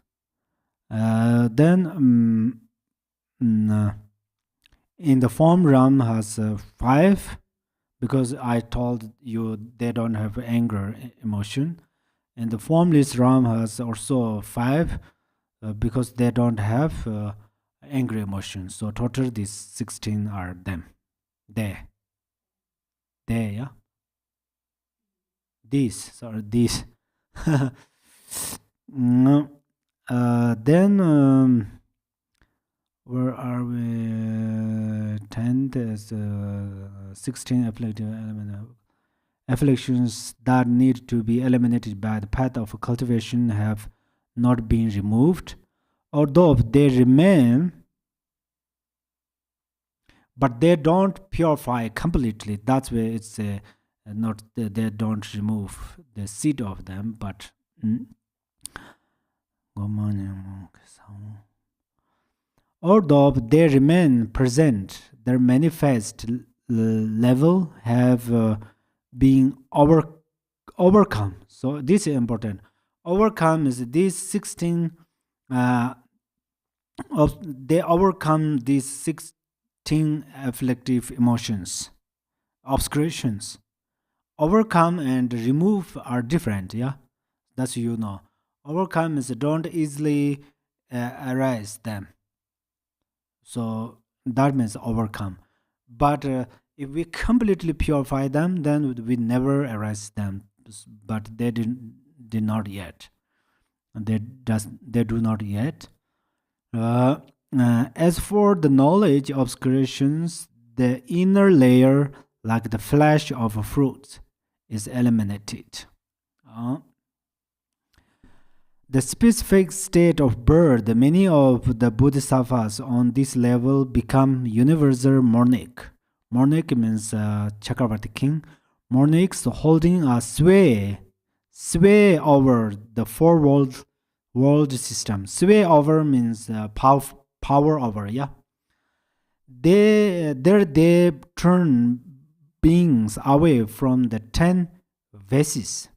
Then in the form realm has five, because I told you they don't have anger emotion. And the formless realm has also five, because they don't have angry emotion. So total these 16 are them. There, yeah. These. No. Then where are we? 10 is 16 afflictive element. Afflictions that need to be eliminated by the path of cultivation have not been removed, although they remain, but they don't purify completely. That's why it's not they don't remove the seed of them, but although they remain present, their manifest level have been overcome. So this is important. Overcome is these 16 they overcome these 16 afflictive emotions, obscurations. Overcome and remove are different, yeah? That's Overcome is don't easily arise them. So that means overcome. But if we completely purify them, then we never arise them. But they did not yet. They do not yet. As for the knowledge obscurations, the inner layer, like the flesh of a fruit, is eliminated. The specific state of birth, many of the bodhisattvas on this level become universal monarch. Monarch means Chakravarti king. Monarchs holding a sway over the four world system. Sway over means power over, yeah. They turn beings away from the 10 vesis.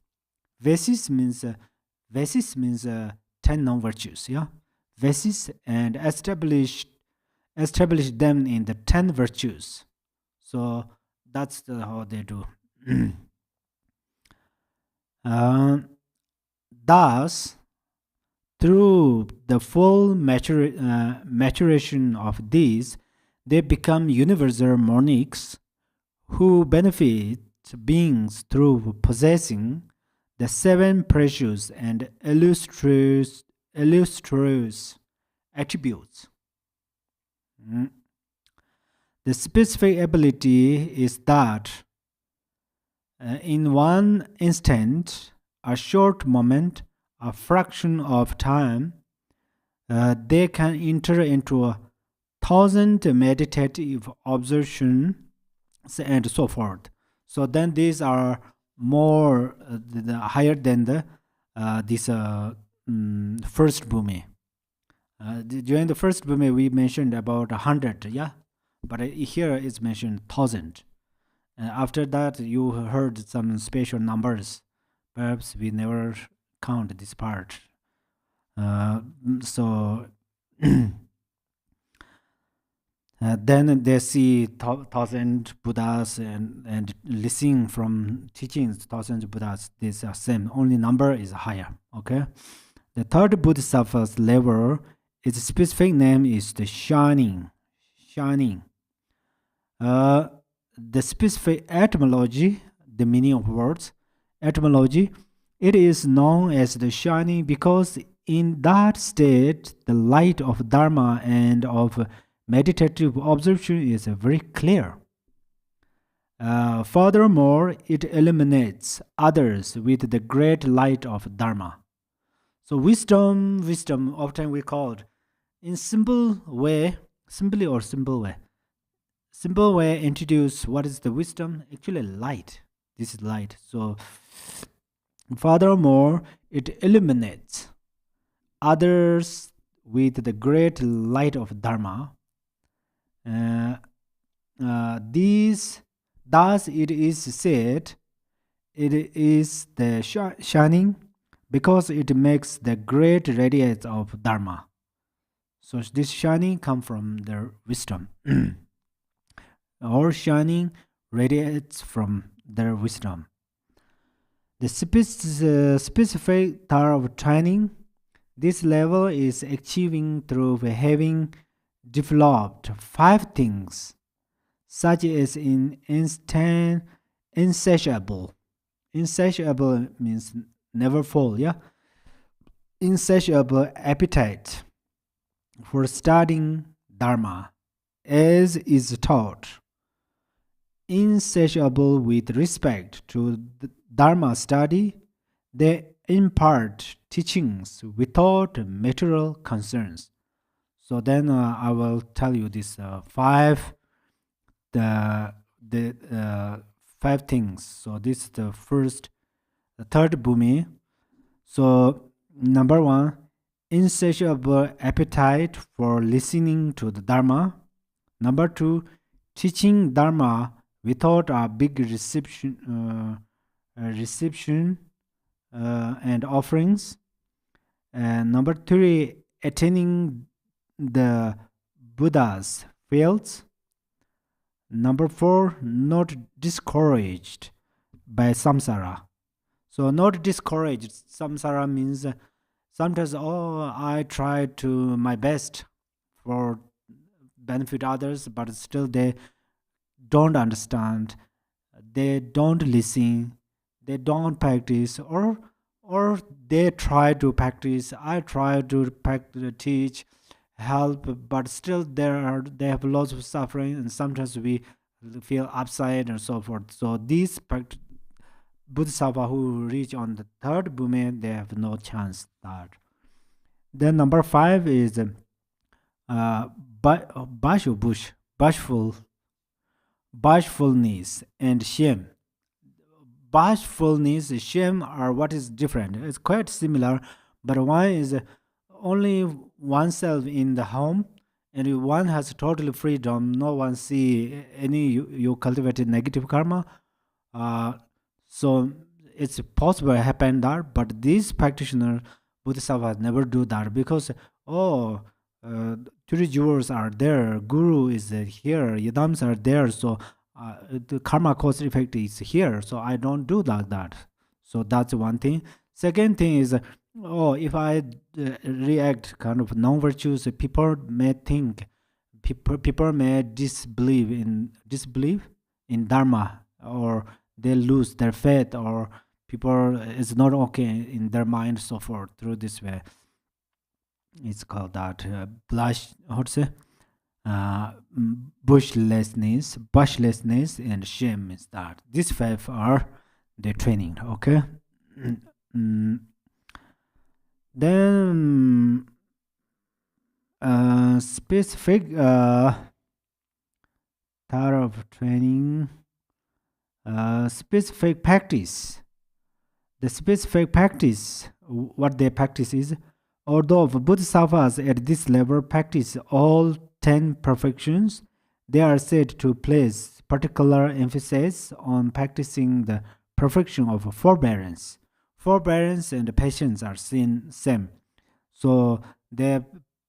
Vesis means 10 non-virtues, yeah. Vesis, and establish them in the 10 virtues. So that's how they do. Thus, through the full maturation of these, they become universal monarchs who benefit beings through possessing the 7 precious and illustrious attributes. The specific ability is that in one instant, a short moment, a fraction of time, they can enter into 1,000 meditative observations and so forth. So then these are more higher than the this first bhumi. During the first bhumi, we mentioned about 100, yeah, but here it's mentioned 1,000. After that, you heard some special numbers. Perhaps we never count this part. So then they see 1,000 Buddhas and listening from teachings, 1,000 Buddhas. These are same. Only number is higher. Okay. The third Bodhisattva's level, its specific name is the shining. The specific etymology, the meaning of words, etymology, it is known as the shining because in that state, the light of Dharma and of meditative observation is very clear. Furthermore, it illuminates others with the great light of Dharma. So wisdom, often we call it in simple way, simple way introduce what is the wisdom. Actually, light. This is light. So furthermore, it illuminates others with the great light of Dharma. Uh, thus it is said, it is the shining because it makes the great radiance of Dharma. So this shining come from their wisdom. Our shining radiates from their wisdom. The specific type of training, this level is achieving through having developed 5 things, such as insatiable. Insatiable means never full, yeah? Insatiable appetite for studying Dharma, as is taught. Insatiable with respect to the Dharma study, they impart teachings without material concerns. So then I will tell you this 5 the 5 things. So this is the third bhumi. So number 1, insatiable appetite for listening to the Dharma. Number 2, teaching Dharma without a big reception and offerings. And number 3, attaining the Buddha's fields. Number 4, not discouraged by samsara. So not discouraged, samsara means sometimes, I try to my best for benefit others, but still they don't understand, they don't listen, they don't practice, or they try to practice, I try to teach, help, but still they have lots of suffering, and sometimes we feel upset and so forth. So these Bodhisattva who reach on the third bhumi, they have no chance that. Then number 5 is bashfulness and shame. Bashfulness, shame are what is different. It's quite similar, but one is only oneself in the home, and one has total freedom. No one see any you cultivated negative karma. So it's possible to happen that, but this practitioner Bodhisattva never do that because three jewels are there, guru is here, yadams are there, so the karma cause effect is here, so I don't do like that. So that's one thing. Second thing is, if I react kind of non-virtuous, people may think, people may disbelieve in Dharma, or they lose their faith, or people is not okay in their mind, so forth. Through this way, it's called that bushlessness and shame is that. These 5 are the training, okay? Then specific type of training, specific practice. The specific practice, what they practice is, although Bodhisattvas at this level practice all 10 perfections, they are said to place particular emphasis on practicing the perfection of forbearance. Forbearance and patience are same. So they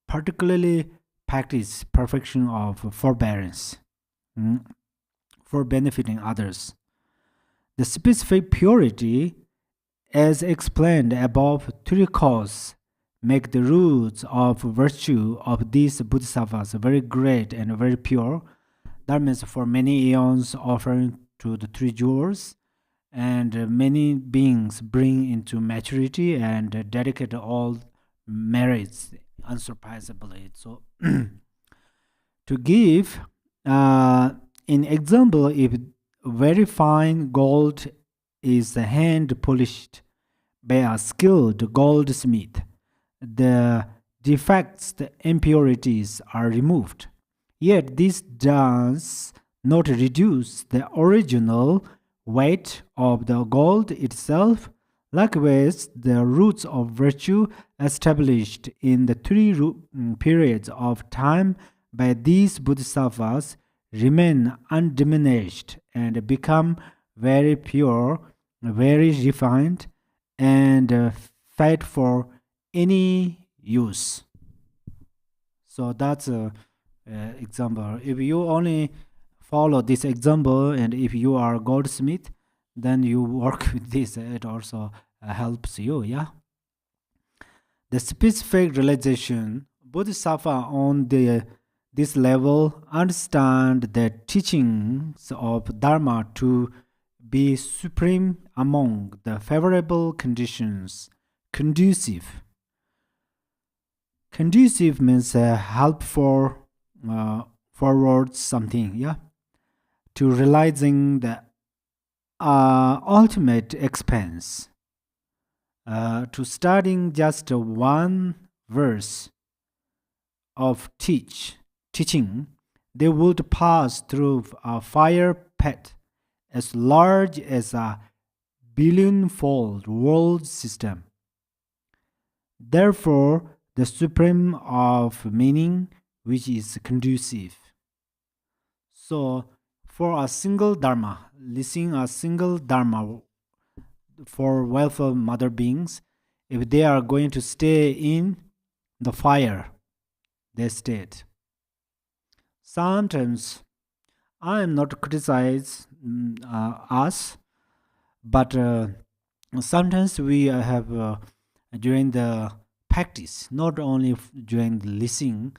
particularly practice perfection of forbearance for benefiting others. The specific purity, as explained above, 3 causes make the roots of virtue of these bodhisattvas very great and very pure. That means for many eons offering to the 3 jewels, and many beings bring into maturity and dedicate all merits unsurpassably. So to give in example, if very fine gold is hand polished by a skilled goldsmith. The defects, the impurities are removed. Yet this does not reduce the original weight of the gold itself. Likewise, the roots of virtue established in the three periods of time by these bodhisattvas remain undiminished and become very pure, very refined, and fit for any use. So that's a example. If you only follow this example, and if you are a goldsmith, then you work with this. It also helps you. Yeah. The specific realization, Bodhisattva on this level understand the teachings of Dharma to be supreme among the favorable conditions, conducive. Conducive means help for forward something, yeah, to realizing the ultimate expense. To studying just one verse of teaching, they would pass through a fire pit as large as a billion-fold world system. Therefore, the supreme of meaning, which is conducive. So, for a single dharma, listening a single dharma for welfare mother beings, if they are going to stay in the fire, they stayed. Sometimes I am not criticize us, but sometimes we have during the practice, not only during the listening.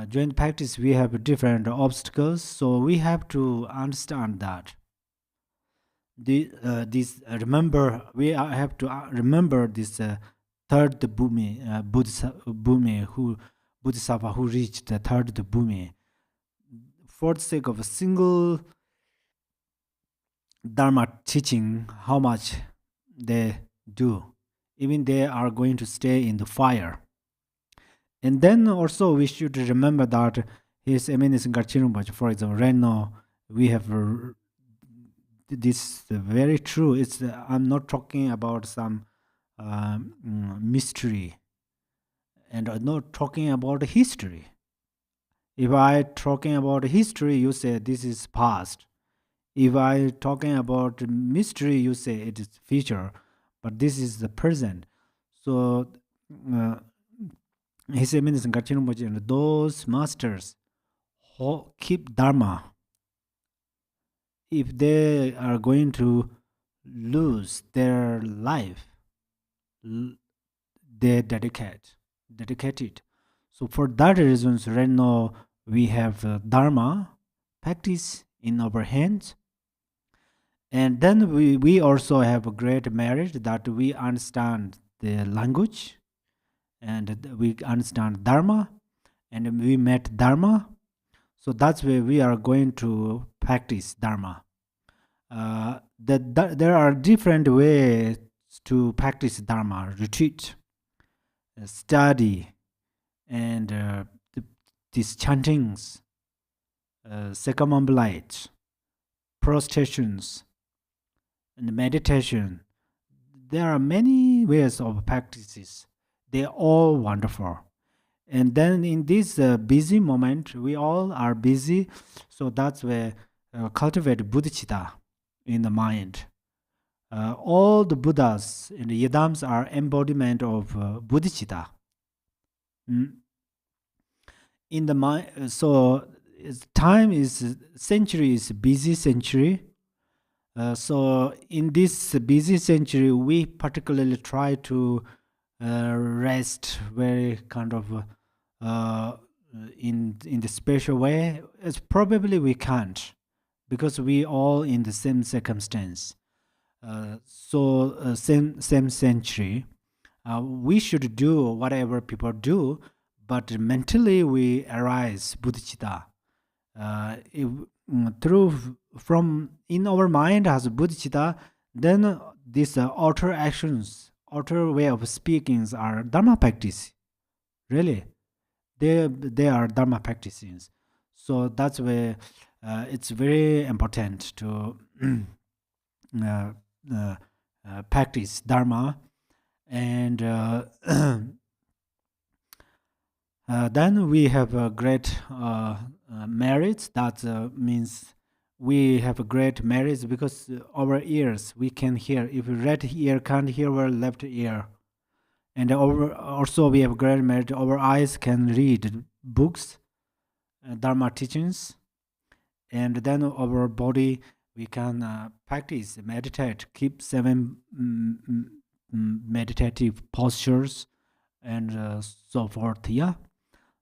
During the practice, we have different obstacles, so we have to understand that. We have to remember this third bhumi, Bodhisattva who reached the third bhumi. For the sake of a single Dharma teaching, how much they do. Even they are going to stay in the fire. And then also we should remember that His Eminence Garchi Rinpoche, for example, right now we have this very true. It's I'm not talking about some mystery, and I'm not talking about history. If I talking about history, you say this is past. If I talking about mystery, you say it is future, but this is the present. So His Eminence Garchi Rinpoche and those masters keep Dharma. If they are going to lose their life, they dedicate it. So for that reasons, right now we have Dharma practice in our hands. And then we also have a great merit that we understand the language and we understand Dharma and we met Dharma. So that's where we are going to practice Dharma. There are different ways to practice Dharma: retreat, study, and these chantings, circumambulate, prostrations, and meditation. There are many ways of practices. They're all wonderful. And then in this busy moment, we all are busy, so that's where cultivate bodhicitta in the mind. All the Buddhas and the Yadams are embodiment of bodhicitta. In the mind, so time is century is busy century. So in this busy century, we particularly try to rest very kind of in the special way. It's probably we can't because we all in the same circumstance. Same century. We should do whatever people do, but mentally we arise bodhicitta. From in our mind as bodhicitta, then these outer actions outer way of speakings are Dharma practice. Really, they are Dharma practices. So that's where it's very important to uh, uh, practice Dharma. And then we have a great merits. That means we have a great merits because our ears we can hear. If right ear can't hear our left ear, and also we have great merit. Our eyes can read books, Dharma teachings, and then our body we can practice, meditate, keep 7 meditative postures, and so forth. Yeah.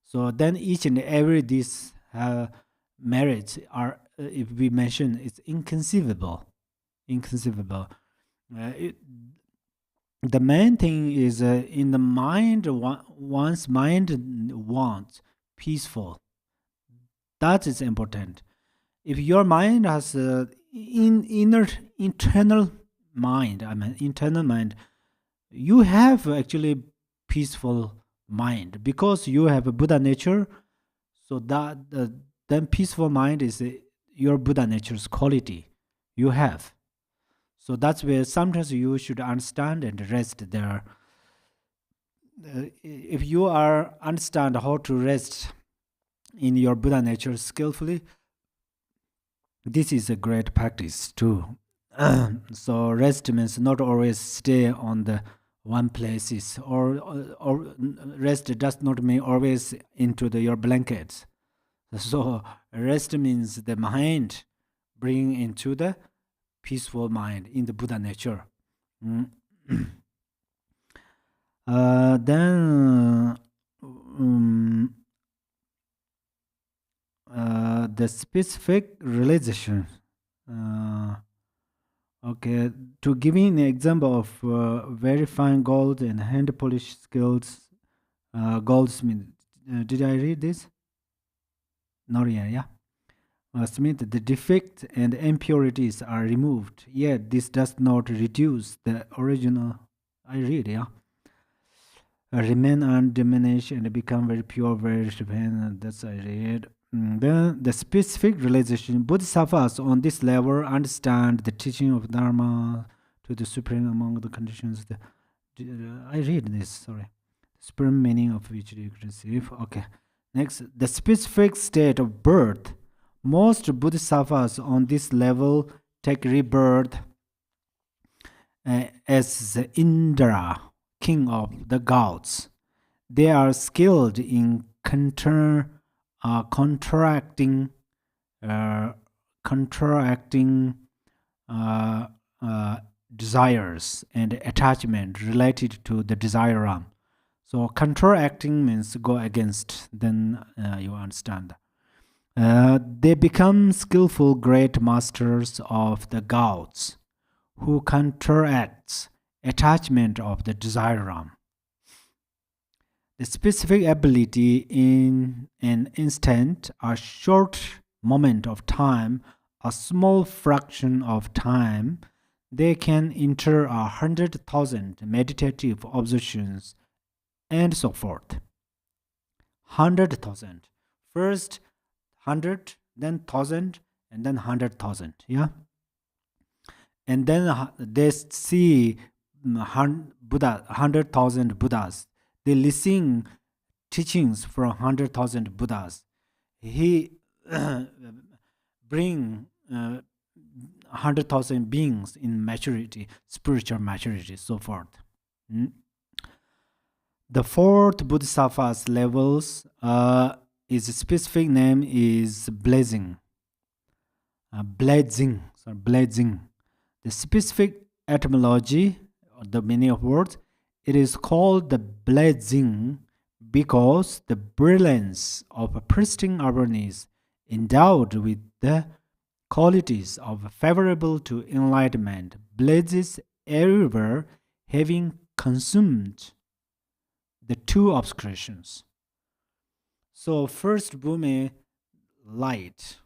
So then each and every these merits are, if we mention, it's inconceivable. Inconceivable. The main thing is in the mind, one's mind wants peaceful. That is important. If your mind has internal mind, internal mind, you have actually peaceful mind because you have a Buddha nature. So that then peaceful mind is your Buddha nature's quality you have. So that's where sometimes you should understand and rest there. If you are understand how to rest in your Buddha nature skillfully, this is a great practice too. So rest means not always stay on the one places, or rest does not mean always into your blankets. So rest means the mind bring into the peaceful mind in the Buddha nature. Then the specific realization. Okay, to give you an example of very fine gold and hand polish skills, goldsmith. Did I read this? Not yet, yeah. Smith, the defect and impurities are removed, yet this does not reduce the original. I read, yeah. Remain undiminished and become very pure, very dependent. That's I read. Then the specific realization, Bodhisattvas on this level understand the teaching of Dharma to the supreme among the conditions. I read this, sorry. The supreme meaning of which you could receive. Okay. Next, the specific state of birth. Most Bodhisattvas on this level take rebirth as the Indra, king of the gods. They are skilled in contracting desires and attachment related to the desire realm. So counteracting means go against, then you understand. They become skillful great masters of the gods who counteracts attachment of the desire realm. The specific ability in an instant, a short moment of time, a small fraction of time, they can enter 100,000 meditative observations and so forth. 100,000. First 100, then 1,000, and then 100,000. Yeah. And then they see Buddha, 100,000 Buddhas. They listen teachings from 100,000 Buddhas. He bring 100,000 beings in maturity, spiritual maturity, so forth. The fourth Bodhisattva's levels is specific name is blazing. Blazing. The specific etymology, the meaning of words, it is called the blazing because the brilliance of a pristine awareness endowed with the qualities of favorable to enlightenment blazes everywhere, having consumed the two obscurations. So first Bhumi, light,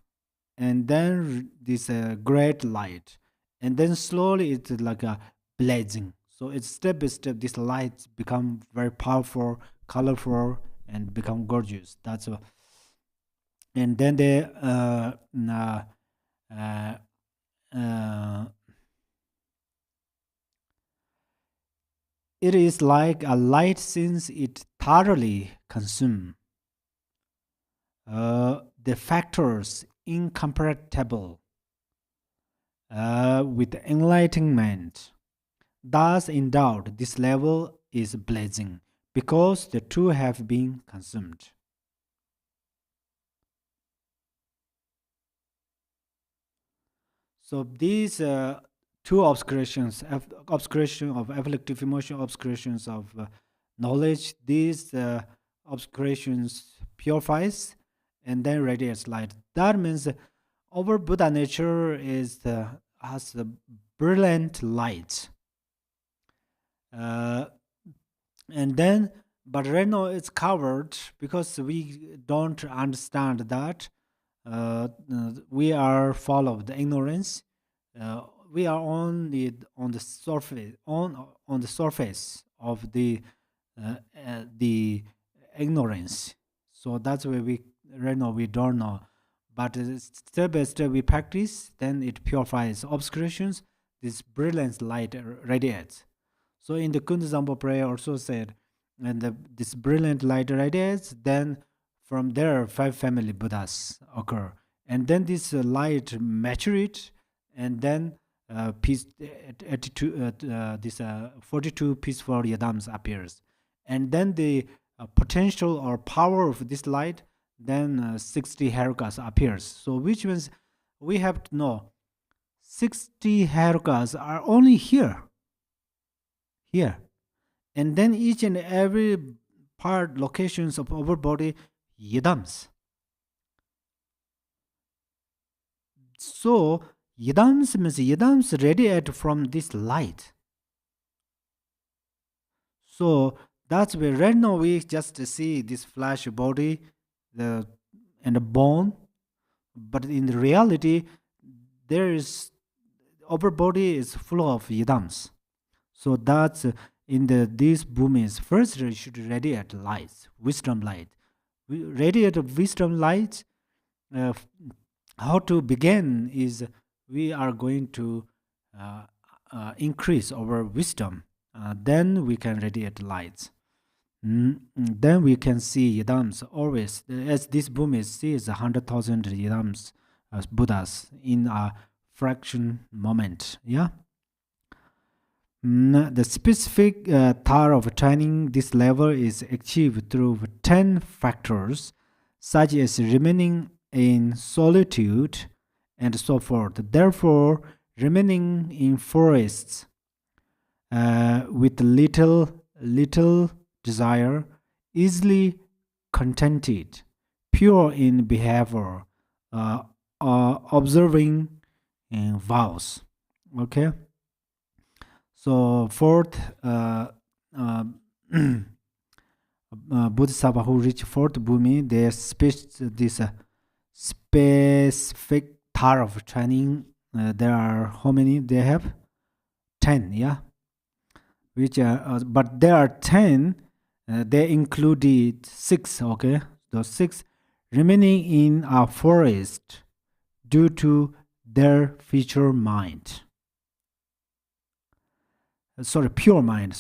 and then this great light, and then slowly it's like a blazing. So it's step by step. These lights become very powerful, colorful, and become gorgeous. That's a, and then they uh, uh, it is like a light since it thoroughly consumes the factors incompatible with enlightenment. Thus, in doubt, this level is blazing because the two have been consumed. So these two obscurations, obscuration of afflictive emotion, obscurations of knowledge, these obscurations purifies and then radiates light. That means our Buddha nature is has the brilliant light. Uh, and then, but right now it's covered because we don't understand that we are full of the ignorance. We are only on the surface, on the surface of the ignorance. So that's why we right now we don't know. But step by step we practice, then it purifies obscurations. This brilliant light radiates. So in the Kunduzambo prayer also said, and this brilliant light radiates, then from there 5 family Buddhas occur. And then this light maturates, and then peace, attitude, this 42 peaceful yadams appears. And then the potential or power of this light, then 60 harukas appears. So which means we have to know 60 harukas are only here. And then each and every part locations of our body yidams. So yidams means yidams radiate from this light. So that's where right now we just see this flesh body and a bone, but in the reality there is our body is full of yidams. So that's in these bhumis. First, you should radiate lights, wisdom light. Radiate wisdom light. Uh, how to begin is we are going to increase our wisdom. Then we can radiate lights. Then we can see yidams always. As this bhumis sees 100,000 yidams as Buddhas in a fraction moment. Yeah. The specific thought of attaining this level is achieved through 10 factors, such as remaining in solitude and so forth. Therefore, remaining in forests with little desire, easily contented, pure in behavior, observing vows. Okay. So fourth, Bodhisattva who reach fourth bhumi, they this specific thought of training. There are how many they have? 10, yeah. Which are, but there are 10. They included 6. Okay, those 6 remaining in a forest due to their future mind. Pure mind.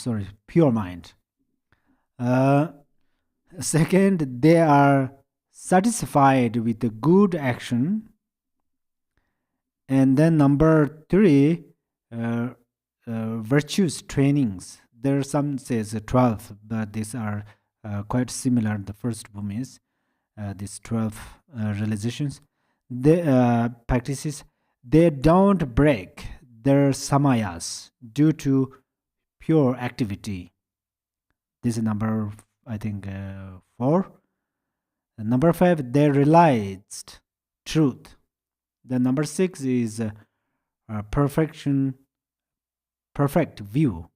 Second, they are satisfied with the good action. And then number 3, virtues trainings. There are some says 12, but these are quite similar. The first boom is these 12 realizations. The practices, they don't break their samayas due to pure activity. This is number, I think, 4. And number 5, they realized truth. The number 6 is perfect view.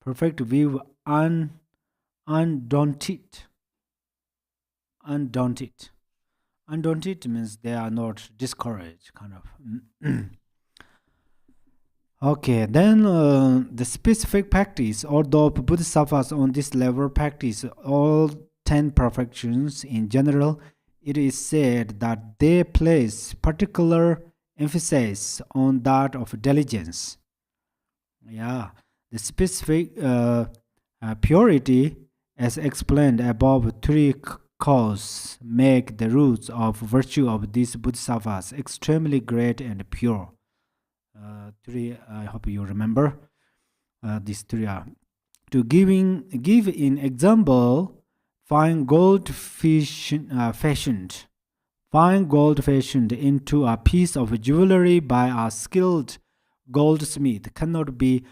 Perfect view, undaunted. Undaunted means they are not discouraged, kind of. Okay, then the specific practice, although Bodhisattvas on this level practice all 10 perfections in general, it is said that they place particular emphasis on that of diligence. Yeah, the specific purity, as explained above, three causes make the roots of virtue of these Bodhisattvas extremely great and pure. Three, I hope you remember. These three are to give in example, fine gold fashioned into a piece of jewelry by a skilled goldsmith cannot be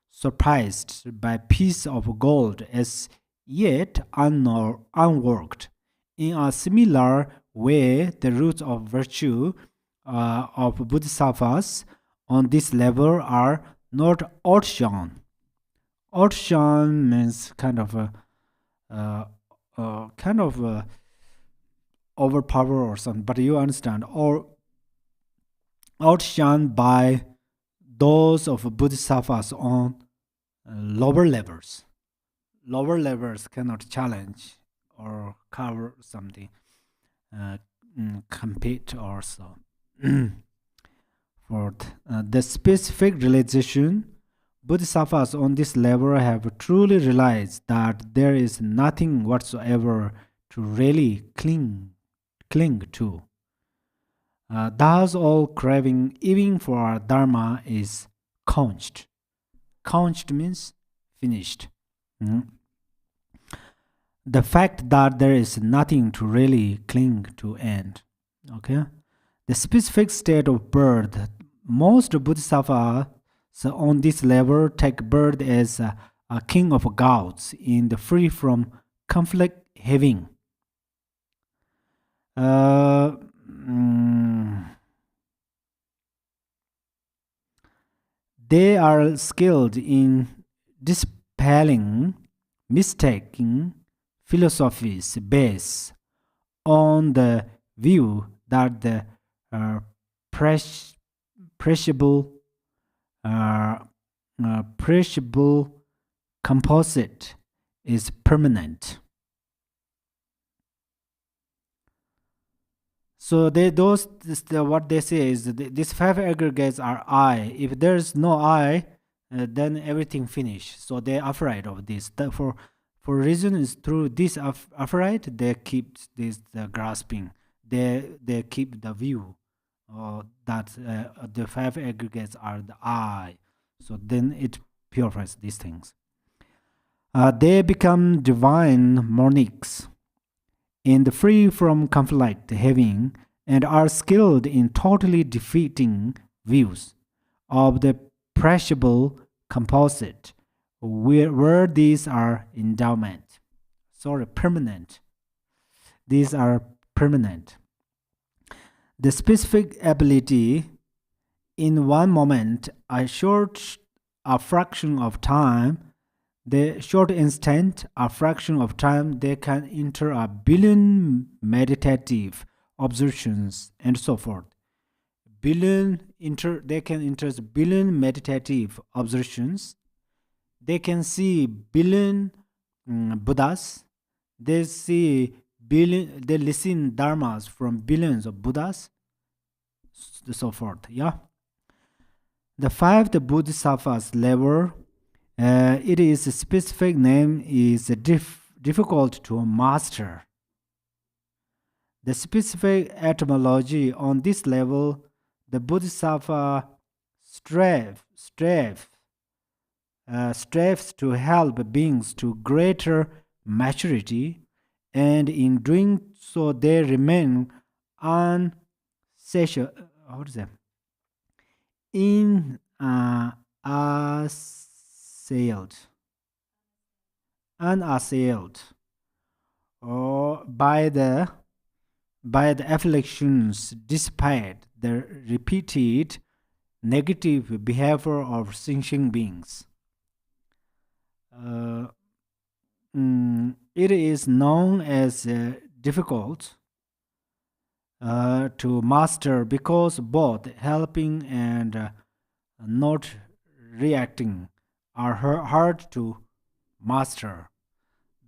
surprised by piece of gold as yet unworked. In a similar way, the roots of virtue of Bodhisattvas on this level are not outshone. Outshone means kind of overpower or something, but you understand, or outshone by those of Bodhisattvas on lower levels. Lower levels cannot challenge or cover something, uh, compete or so. Fourth, the specific realization, Bodhisattvas on this level have truly realized that there is nothing whatsoever to really cling to. Thus, all craving, even for Dharma, is quenched. Quenched means finished. Mm. The fact that there is nothing to really cling to end. Okay? The specific state of birth, most Bodhisattvas on this level take birth as a king of gods in the free from conflict having. They are skilled in dispelling mistaken philosophies based on the view that the perishable composite is permanent. So what they say is these five aggregates are I. If there's no I, then everything finish. So they're afraid of this. Therefore, for reason is through this afraid, they keep this grasping. They keep the view that the five aggregates are the I. So then it purifies these things. They become divine monarchs in the free from conflict having and are skilled in totally defeating views of the perishable composite where these are permanent. These are permanent. The specific ability in one moment, a fraction of time, the short instant, a fraction of time, they can enter a billion meditative observations and so forth. They can enter billion meditative observations. They can see billion Buddhas. They see billion. They listen dharmas from billions of Buddhas, so forth. Yeah. The fifth Bodhisattvas level. It is a specific name is difficult to master. The specific etymology on this level, the Bodhisattva strives to help beings to greater maturity, and in doing so, they remain unsatiable. What is that? Unassailed, or by the afflictions despite the repeated negative behavior of sentient beings. It is known as difficult to master, because both helping and not reacting are hard to master.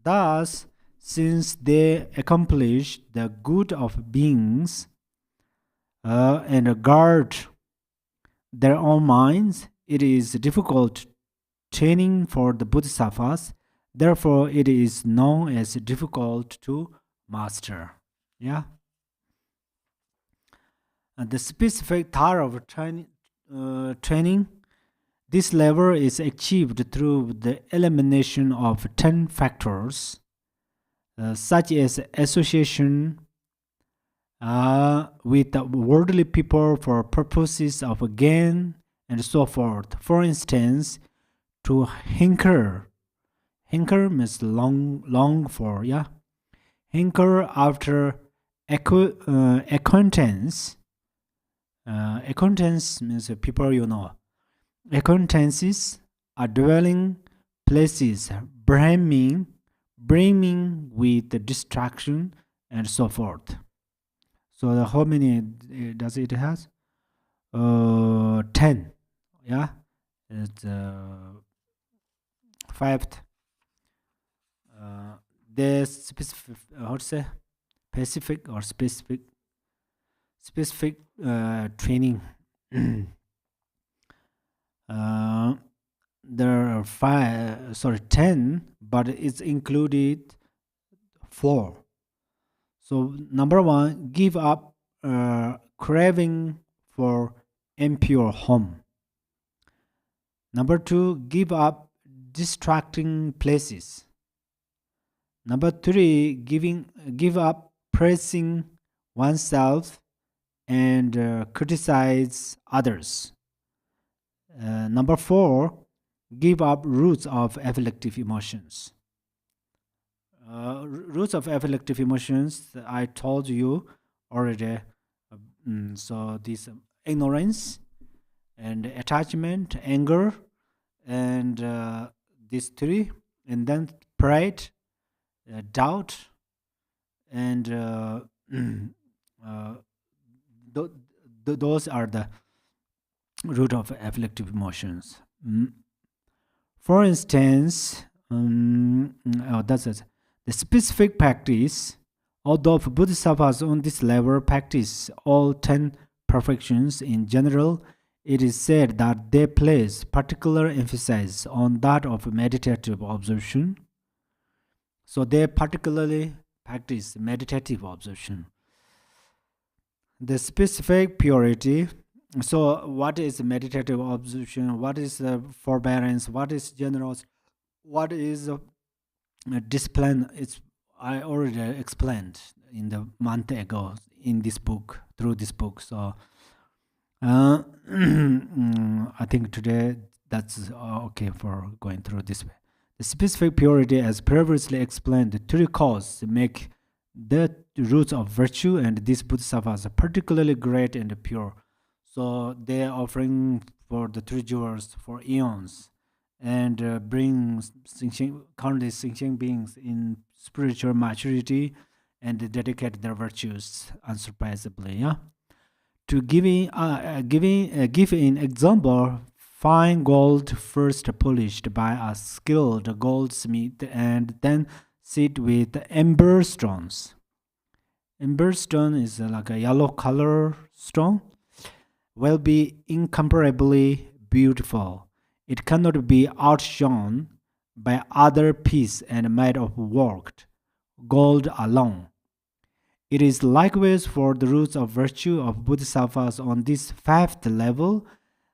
Thus, since they accomplish the good of beings and guard their own minds, it is difficult training for the bodhisattvas. Therefore, it is known as difficult to master. Yeah. And the specific thorough of training, this level is achieved through the elimination of 10 factors, such as association with worldly people for purposes of gain and so forth. For instance, to hanker means long for, yeah. Hanker after acquaintance. Acquaintance means people you know. Acquaintances are dwelling places brimming with the distraction and so forth. So how many does it has? 10. Yeah, it's fifth. The specific, how to say, specific or specific training. There are 10, but it's included 4. So number 1, give up craving for impure home. Number 2, give up distracting places. Number 3, give up praising oneself and criticize others. Number 4, give up roots of afflictive emotions. Roots of afflictive emotions, I told you already. So this ignorance and attachment, anger, and these 3, and then pride, doubt, and those are the root of afflictive emotions. For instance, that's it. The specific practice, although bodhisattvas on this level practice all 10 perfections in general, it is said that they place particular emphasis on that of meditative observation. So they particularly practice meditative observation. The specific purity. So what is meditative observation? What is forbearance? What is generosity? What is discipline? I already explained in the month ago in this book, through this book. So I think today that's okay for going through this way. The specific purity, as previously explained, the 3 causes make the roots of virtue, and these bodhisattvas are particularly great and pure. So they are offering for the 3 jewels for eons, and bring countless sentient beings in spiritual maturity and dedicate their virtues unsurpassably. Yeah. To give an example, fine gold first polished by a skilled goldsmith and then set with amber stones. Amber stone is like a yellow color stone. Will be incomparably beautiful. It cannot be outshone by other piece and made of worked gold alone. It is likewise for the roots of virtue of bodhisattvas on this 5th level.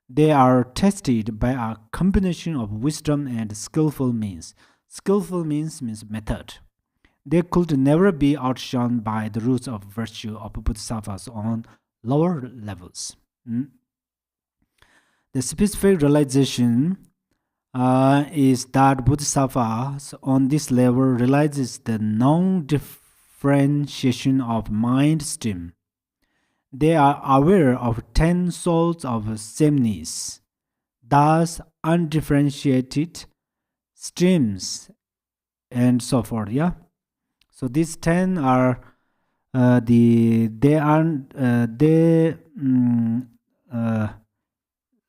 They are tested by a combination of wisdom and skillful means. Skillful means method. They could never be outshone by the roots of virtue of bodhisattvas on lower levels. The specific realization is that bodhisattvas on this level realizes the non-differentiation of mind stream. They are aware of 10 souls of sameness, thus undifferentiated streams, and so forth. Yeah. So these 10 are they aren't they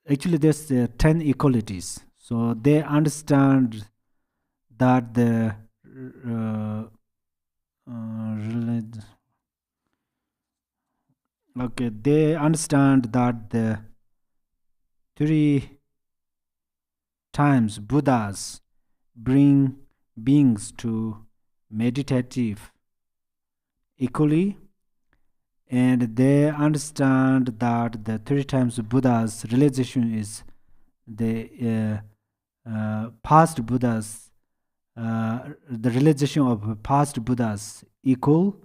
actually there's 10 equalities, so they understand that the uh, relig- okay, they understand that the 3 times Buddhas bring beings to meditative equally, and they understand that the 3 times Buddha's realization is the past Buddhas, the realization of past Buddhas equal,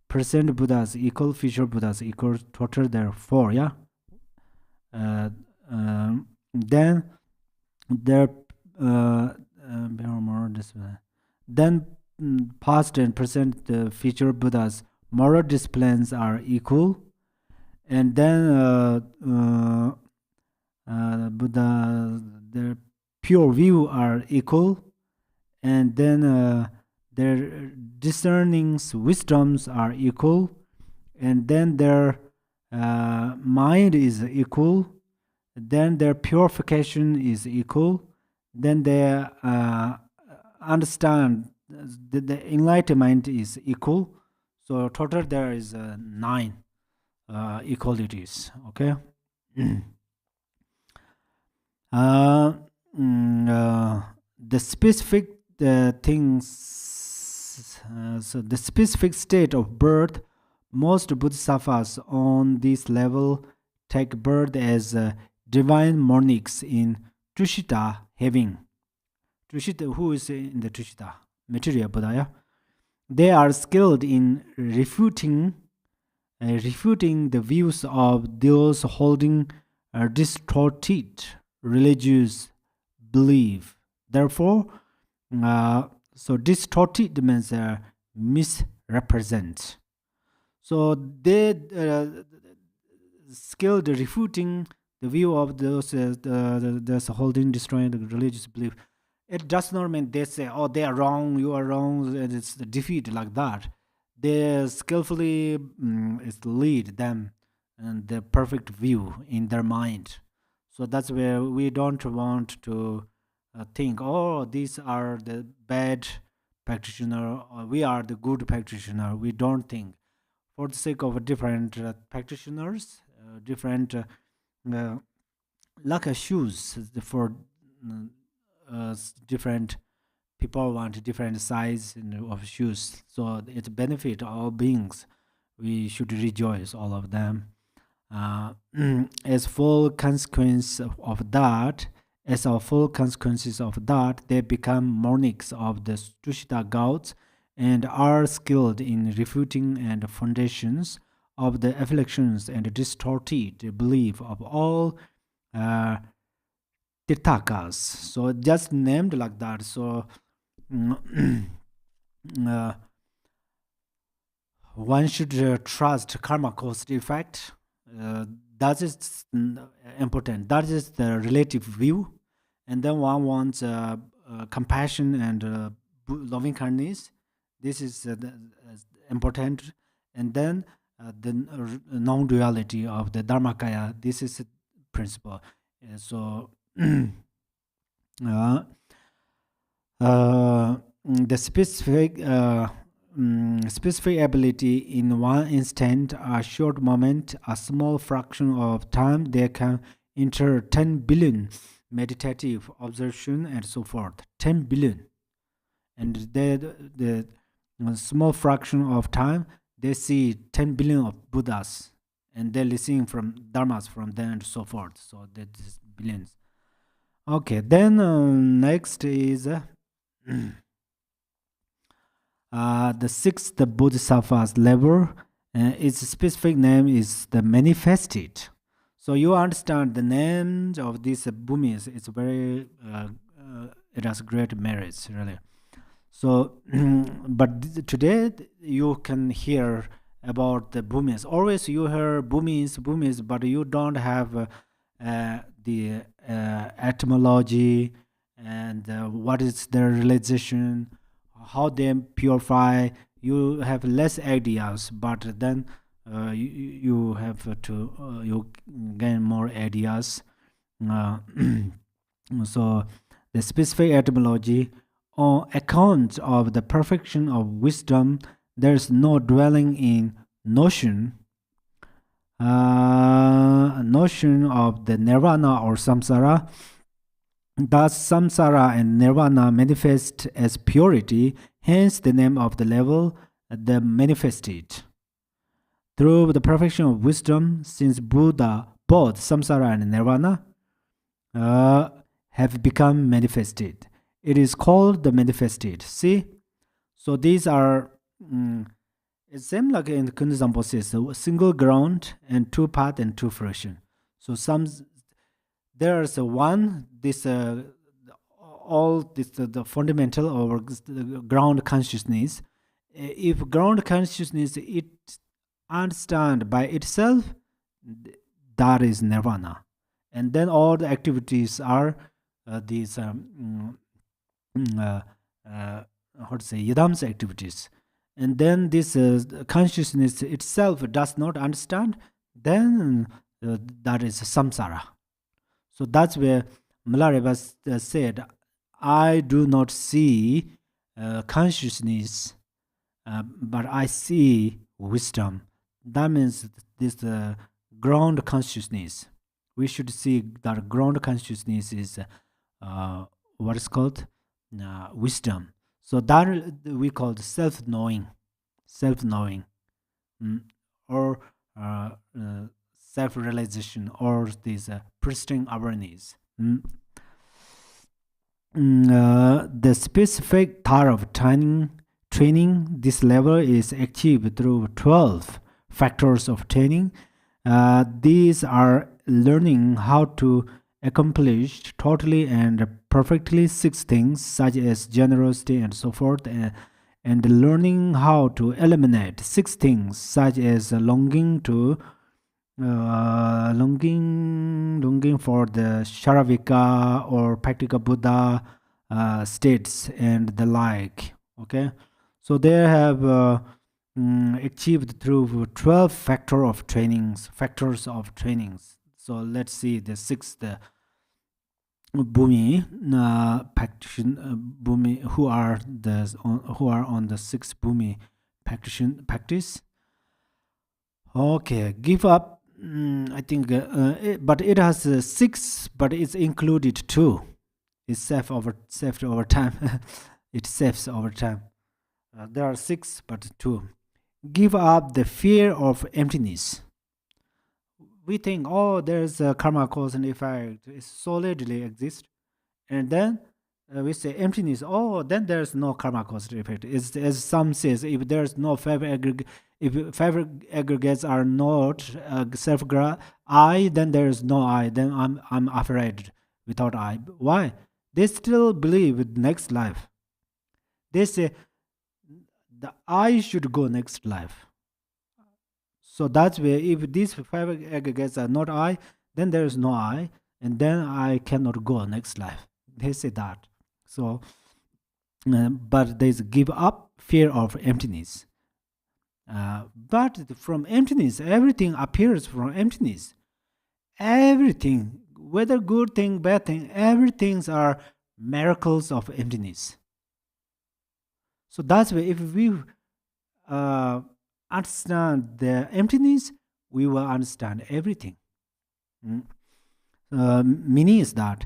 present Buddhas equal, future Buddhas equal, total therefore, yeah. Then there more this then past and present future Buddhas moral disciplines are equal, and then Buddha their pure view are equal, and then their discernings wisdoms are equal, and then their mind is equal, then their purification is equal, then they understand the enlightenment is equal. So total there is 9 equalities. Okay. The specific things, so the specific state of birth, most bodhisattvas on this level take birth as divine monarchs in Tushita heaven. Tushita, who is in the Tushita? Material Buddha, yeah? They are skilled in refuting the views of those holding distorted religious belief. Therefore, so distorted means misrepresent. So they skilled refuting the view of those holding destroying the religious belief. It does not mean they say, "Oh, they are wrong, you are wrong," and it's the defeat like that. They skillfully lead them and the perfect view in their mind. So that's where we don't want to think, "Oh, these are the bad practitioner, or we are the good practitioner." We don't think for the sake of different practitioners, different like shoes for different people want different size of shoes, so it benefit all beings. We should rejoice all of them. As full consequence of that, as a full consequences of that, they become monarchs of the Tushita gods and are skilled in refuting and foundations of the afflictions and distorted belief of all uh, Tirthakas. So just named like that. So uh, one should trust karma cause effect. That is important. That is the relative view. And then one wants compassion and loving kindness. This is important. And then the non-duality of the Dharmakaya. This is a principle. So uh, the specific ability in one instant, a short moment, a small fraction of time, they can enter 10 billion meditative observation and so forth. 10 billion. And the small fraction of time, they see 10 billion of Buddhas and they're listening from Dharmas from them and so forth. So that is billions. Okay, then next is the sixth bodhisattva's level. Its specific name is the manifested. So you understand the name of this Bhumis. It's very, it has great merits, really. So, but today you can hear about the Bhumis. Always you hear Bhumis, but you don't have the etymology and what is their realization, how they purify. you have less ideas, but then you have to you gain more ideas. uh, so the specific etymology: on account of the perfection of wisdom, there is no dwelling in notion notion of the nirvana or samsara. Thus, samsara and nirvana manifest as purity, hence the name of the level, the manifested. Through the perfection of wisdom, since Buddha, both samsara and nirvana have become manifested, it is called the manifested. See? So these are, it's same like in the Kunduzampo says, a single ground and two path and two fruition. So there's one, this all this the fundamental or the ground consciousness. If ground consciousness it understand by itself, that is nirvana, and then all the activities are these how to say, yadam's activities. And then this consciousness itself does not understand, then that is samsara. So that's where Milarepa said, I do not see consciousness, but I see wisdom. That means this ground consciousness. We should see that ground consciousness is what is called wisdom. So that we call self-knowing, or self-realization, or this pristine awareness. The specific type of training, this level is achieved through 12 factors of training. These are learning how to accomplish totally and perfectly 6 things, such as generosity and so forth, and learning how to eliminate 6 things, such as longing for the Sharavika or practical Buddha states and the like. Okay, so they have achieved through 12 factors of trainings. So let's see the 6th Bhumi Bhumi who are on the 6th Bhumi practice. Okay, give up. I think, but it has 6, but it's included 2. It's saved over time. It saves over time. There are 6, but 2. Give up the fear of emptiness. We think, oh, there's a karma cause and effect. It solidly exists. And then we say emptiness. Oh, then there's no karma cause and effect. It's, as some says, if there's no if 5 aggregates are not self I, then there's no I. Then I'm afraid without I. Why? They still believe in next life. They say the I should go next life. So that's where if these 5 aggregates are not I, then there is no I, and then I cannot go next life. They say that. So, but there's give up fear of emptiness. But from emptiness, everything appears from emptiness. Everything, whether good thing, bad thing, everything are miracles of emptiness. So that's why if we understand the emptiness, we will understand everything. Meaning is that.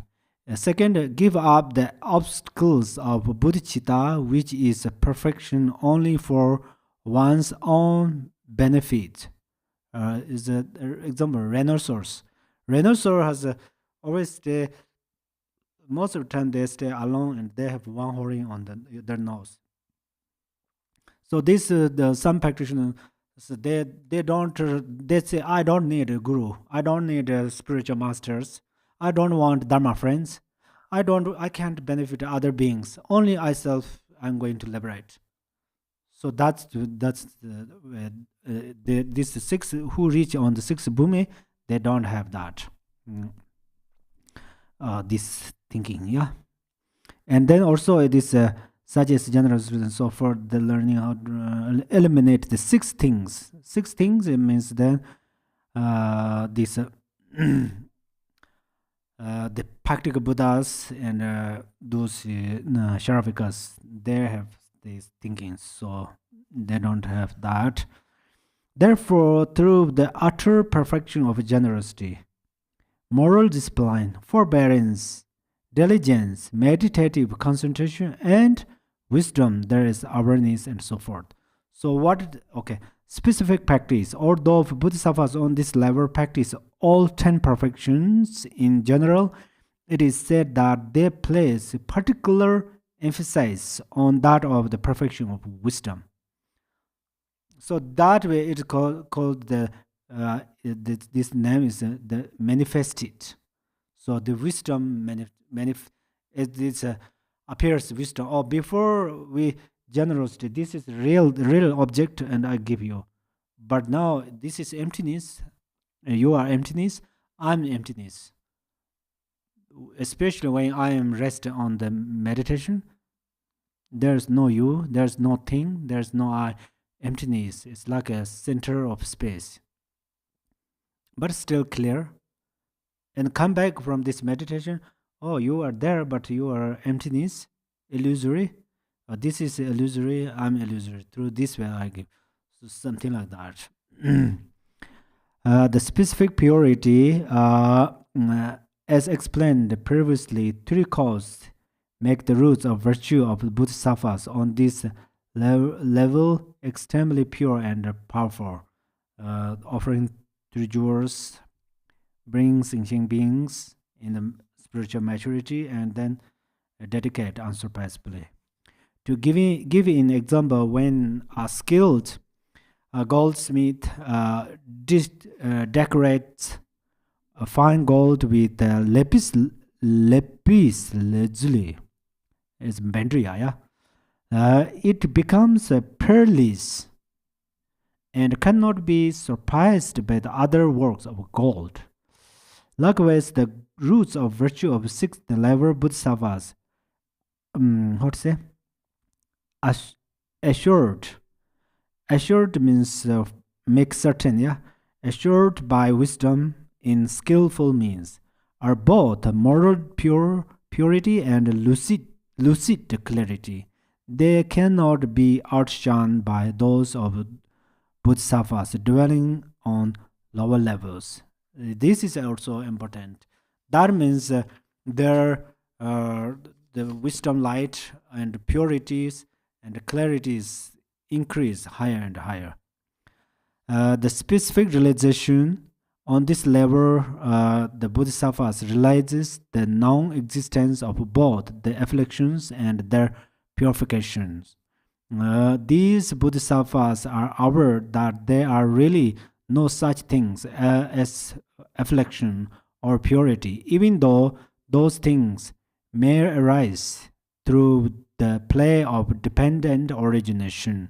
Second, give up the obstacles of bodhicitta, which is a perfection only for one's own benefit. Is an example, rhinoceros. Rhinoceros has always stay, most of the time they stay alone and they have one horn on their nose. So this some practitioners, so they say, I don't need a guru, I don't need spiritual masters, I don't want dharma friends, I can't benefit other beings, only myself I'm going to liberate. So that's this 6 who reach on the 6th Bhumi, they don't have that this thinking, yeah. And then also this such as generosity and so forth. The learning how to eliminate the six things. Six things, it means that this the practical Buddhas and those Sharavikas, they have these thinkings, so they don't have that. Therefore, through the utter perfection of generosity, moral discipline, forbearance, diligence, meditative concentration, and wisdom, there is awareness and so forth. So what, okay, specific practice, although Bodhisattvas on this level practice all 10 perfections in general, it is said that they place particular emphasis on that of the perfection of wisdom. So that way it's called the this name is the manifested. So the wisdom it appears wisdom. Or before we generosity, this is real object, and I give you. But now this is emptiness. You are emptiness. I'm emptiness. Especially when I am resting on the meditation, there's no you, there's no thing, there's no I. Emptiness. It's like a center of space, but still clear. And come back from this meditation. Oh, you are there, but you are emptiness, illusory. This is illusory. I'm illusory. Through this way, I give. So something like that. The specific purity, as explained previously, three causes make the roots of virtue of Bodhisattvas on this level extremely pure and powerful. Offering three jewels brings sentient beings in the spiritual maturity, and then dedicate unsurpassably. To give an example, when a skilled goldsmith decorates a fine gold with lapis lazuli, it's Bendria, it becomes peerless and cannot be surpassed by the other works of gold. Likewise, the roots of virtue of sixth level Bodhisattvas, how to say, assured. Assured means make certain, yeah. Assured by wisdom in skillful means, are both moral purity and lucid clarity. They cannot be outshone by those of Bodhisattvas dwelling on lower levels. This is also important. That means their the wisdom light and purities and clarities increase higher and higher. The specific realization on this level, the Bodhisattvas realizes the non-existence of both the afflictions and their purifications. These Bodhisattvas are aware that there are really no such things as affliction or purity, even though those things may arise through the play of dependent origination.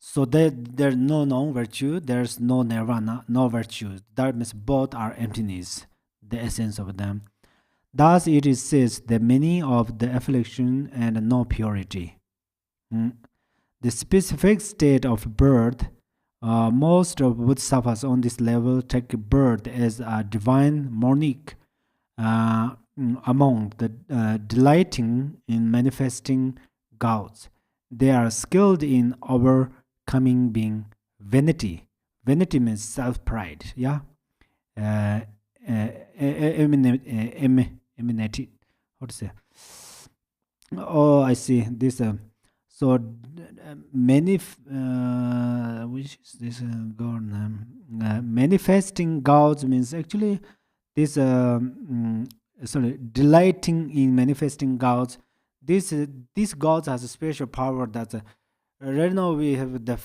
So there's no non-virtue, there's no nirvana, no virtue. That means both are emptiness, the essence of them. Thus it is said the meaning of the affliction and no purity. The specific state of birth, most of Bodhisattvas on this level take birth as a divine monarch among the delighting in manifesting gods. They are skilled in overcoming being vanity. Vanity means self-pride, yeah? Emanated. How to say? Oh, I see. This so many which is this god name? Manifesting gods means actually this delighting in manifesting gods. These gods has a special power that right now we have the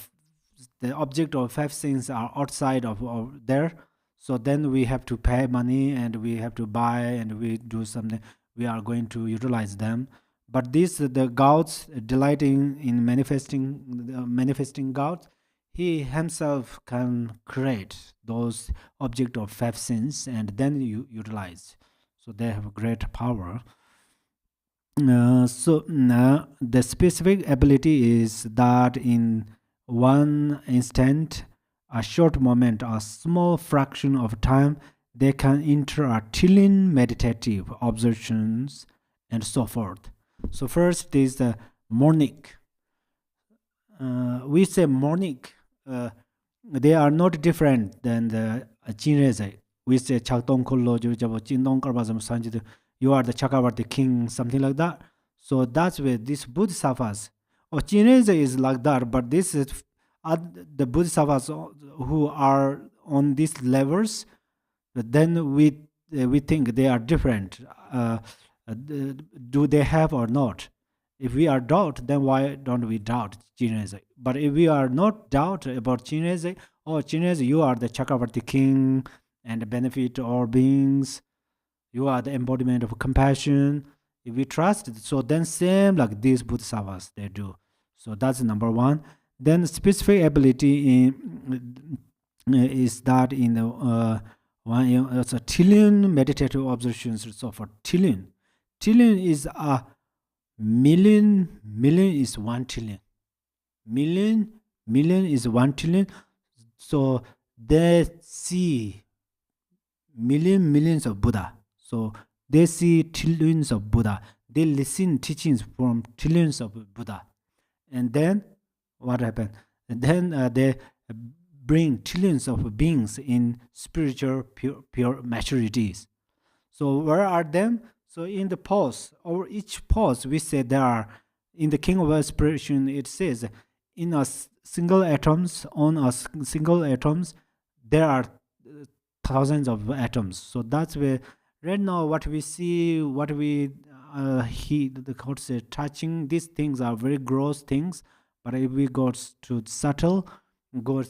object of five things are outside of there. So then we have to pay money and we have to buy and we do something. We are going to utilize them. But the gods delighting in manifesting gods, he himself can create those object of five sins and then you utilize. So they have great power. The specific ability is that in one instant, a short moment, a small fraction of time, they can enter a trillion meditative observations and so forth. So first is the morning. We say morning. They are not different than the Chinese. We say Chakdong Kullo, Jindong Karbazam Sanjit, you are the Chakravarti king, something like that. So that's where this Bodhisattvas, or Chinese is like that, but this is the Bodhisattvas who are on these levels, but then we think they are different. Do they have or not? If we are doubt, then why don't we doubt Chinese? But if we are not doubt about Chinese, oh Chinese, you are the Chakravarti king and benefit all beings. You are the embodiment of compassion. If we trust, so then same like these Bodhisattvas they do. So that's number one. Then specific ability is that in the it's a trillion meditative observations. So for trillion is a million is 1 trillion. Million is 1 trillion. So they see millions of Buddha. So they see trillions of Buddha. They listen teachings from trillions of Buddha. And then what happened? And then they bring trillions of beings in spiritual pure maturities. So where are them? So in the pause, or each pause, we say there are, in the King of Aspiration, it says, in a single atoms, on a single atoms, there are thousands of atoms. So that's where right now what we see, what we the court said, touching these things are very gross things. But if we go to subtle, go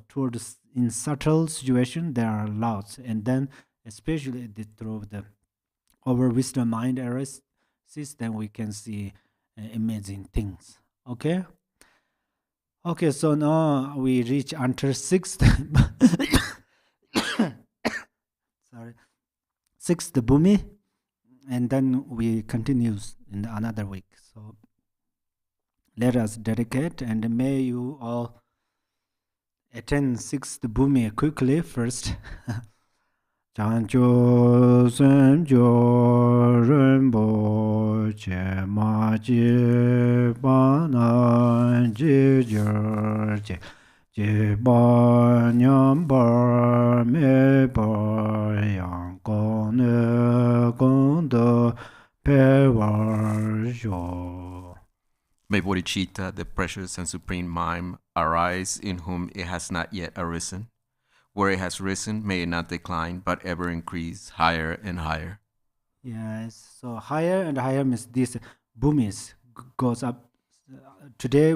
towards in subtle situation, there are lots, and then especially through the our wisdom mind erases, then we can see amazing things. Okay. Okay, so now we reach until sixth. Sorry, sixth Bhumi, and then we continues in another week. So let us dedicate, and may you all attend sixth Bhumi quickly first. Chancho Senjo Renpo Che Ma Ji Ba Na Ji Jer Che Ji Ba Nyam Ba Me Ba Yang Gong Ne Gong De Pe War Jo. May bodhicitta, the precious and supreme mind, arise in whom it has not yet arisen. Where it has risen, may it not decline, but ever increase higher and higher. Yes, so higher and higher means this bhumis goes up. Today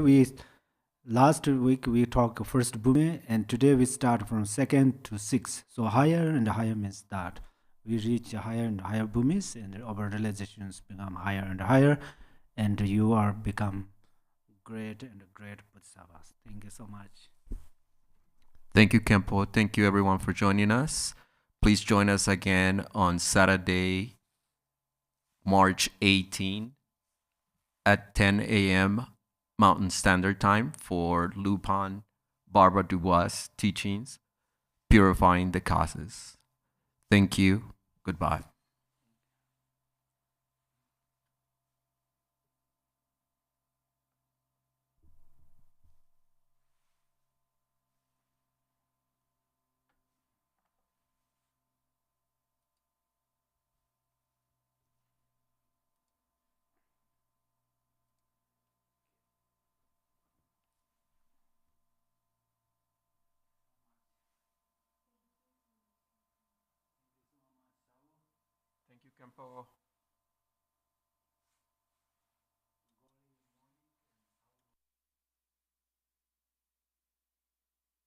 last week we talked first bhumi, and today we start from second to sixth. So higher and higher means that we reach higher and higher bhumis, and our realizations become higher and higher, and you are become great and great bodhisattvas. Thank you so much. Thank you, Khenpo. Thank you, everyone, for joining us. Please join us again on Saturday, March 18 at 10 a.m. Mountain Standard Time for Lupan Barbara Dubois teachings, Purifying the Causes. Thank you. Goodbye. Thank you, Khenpo.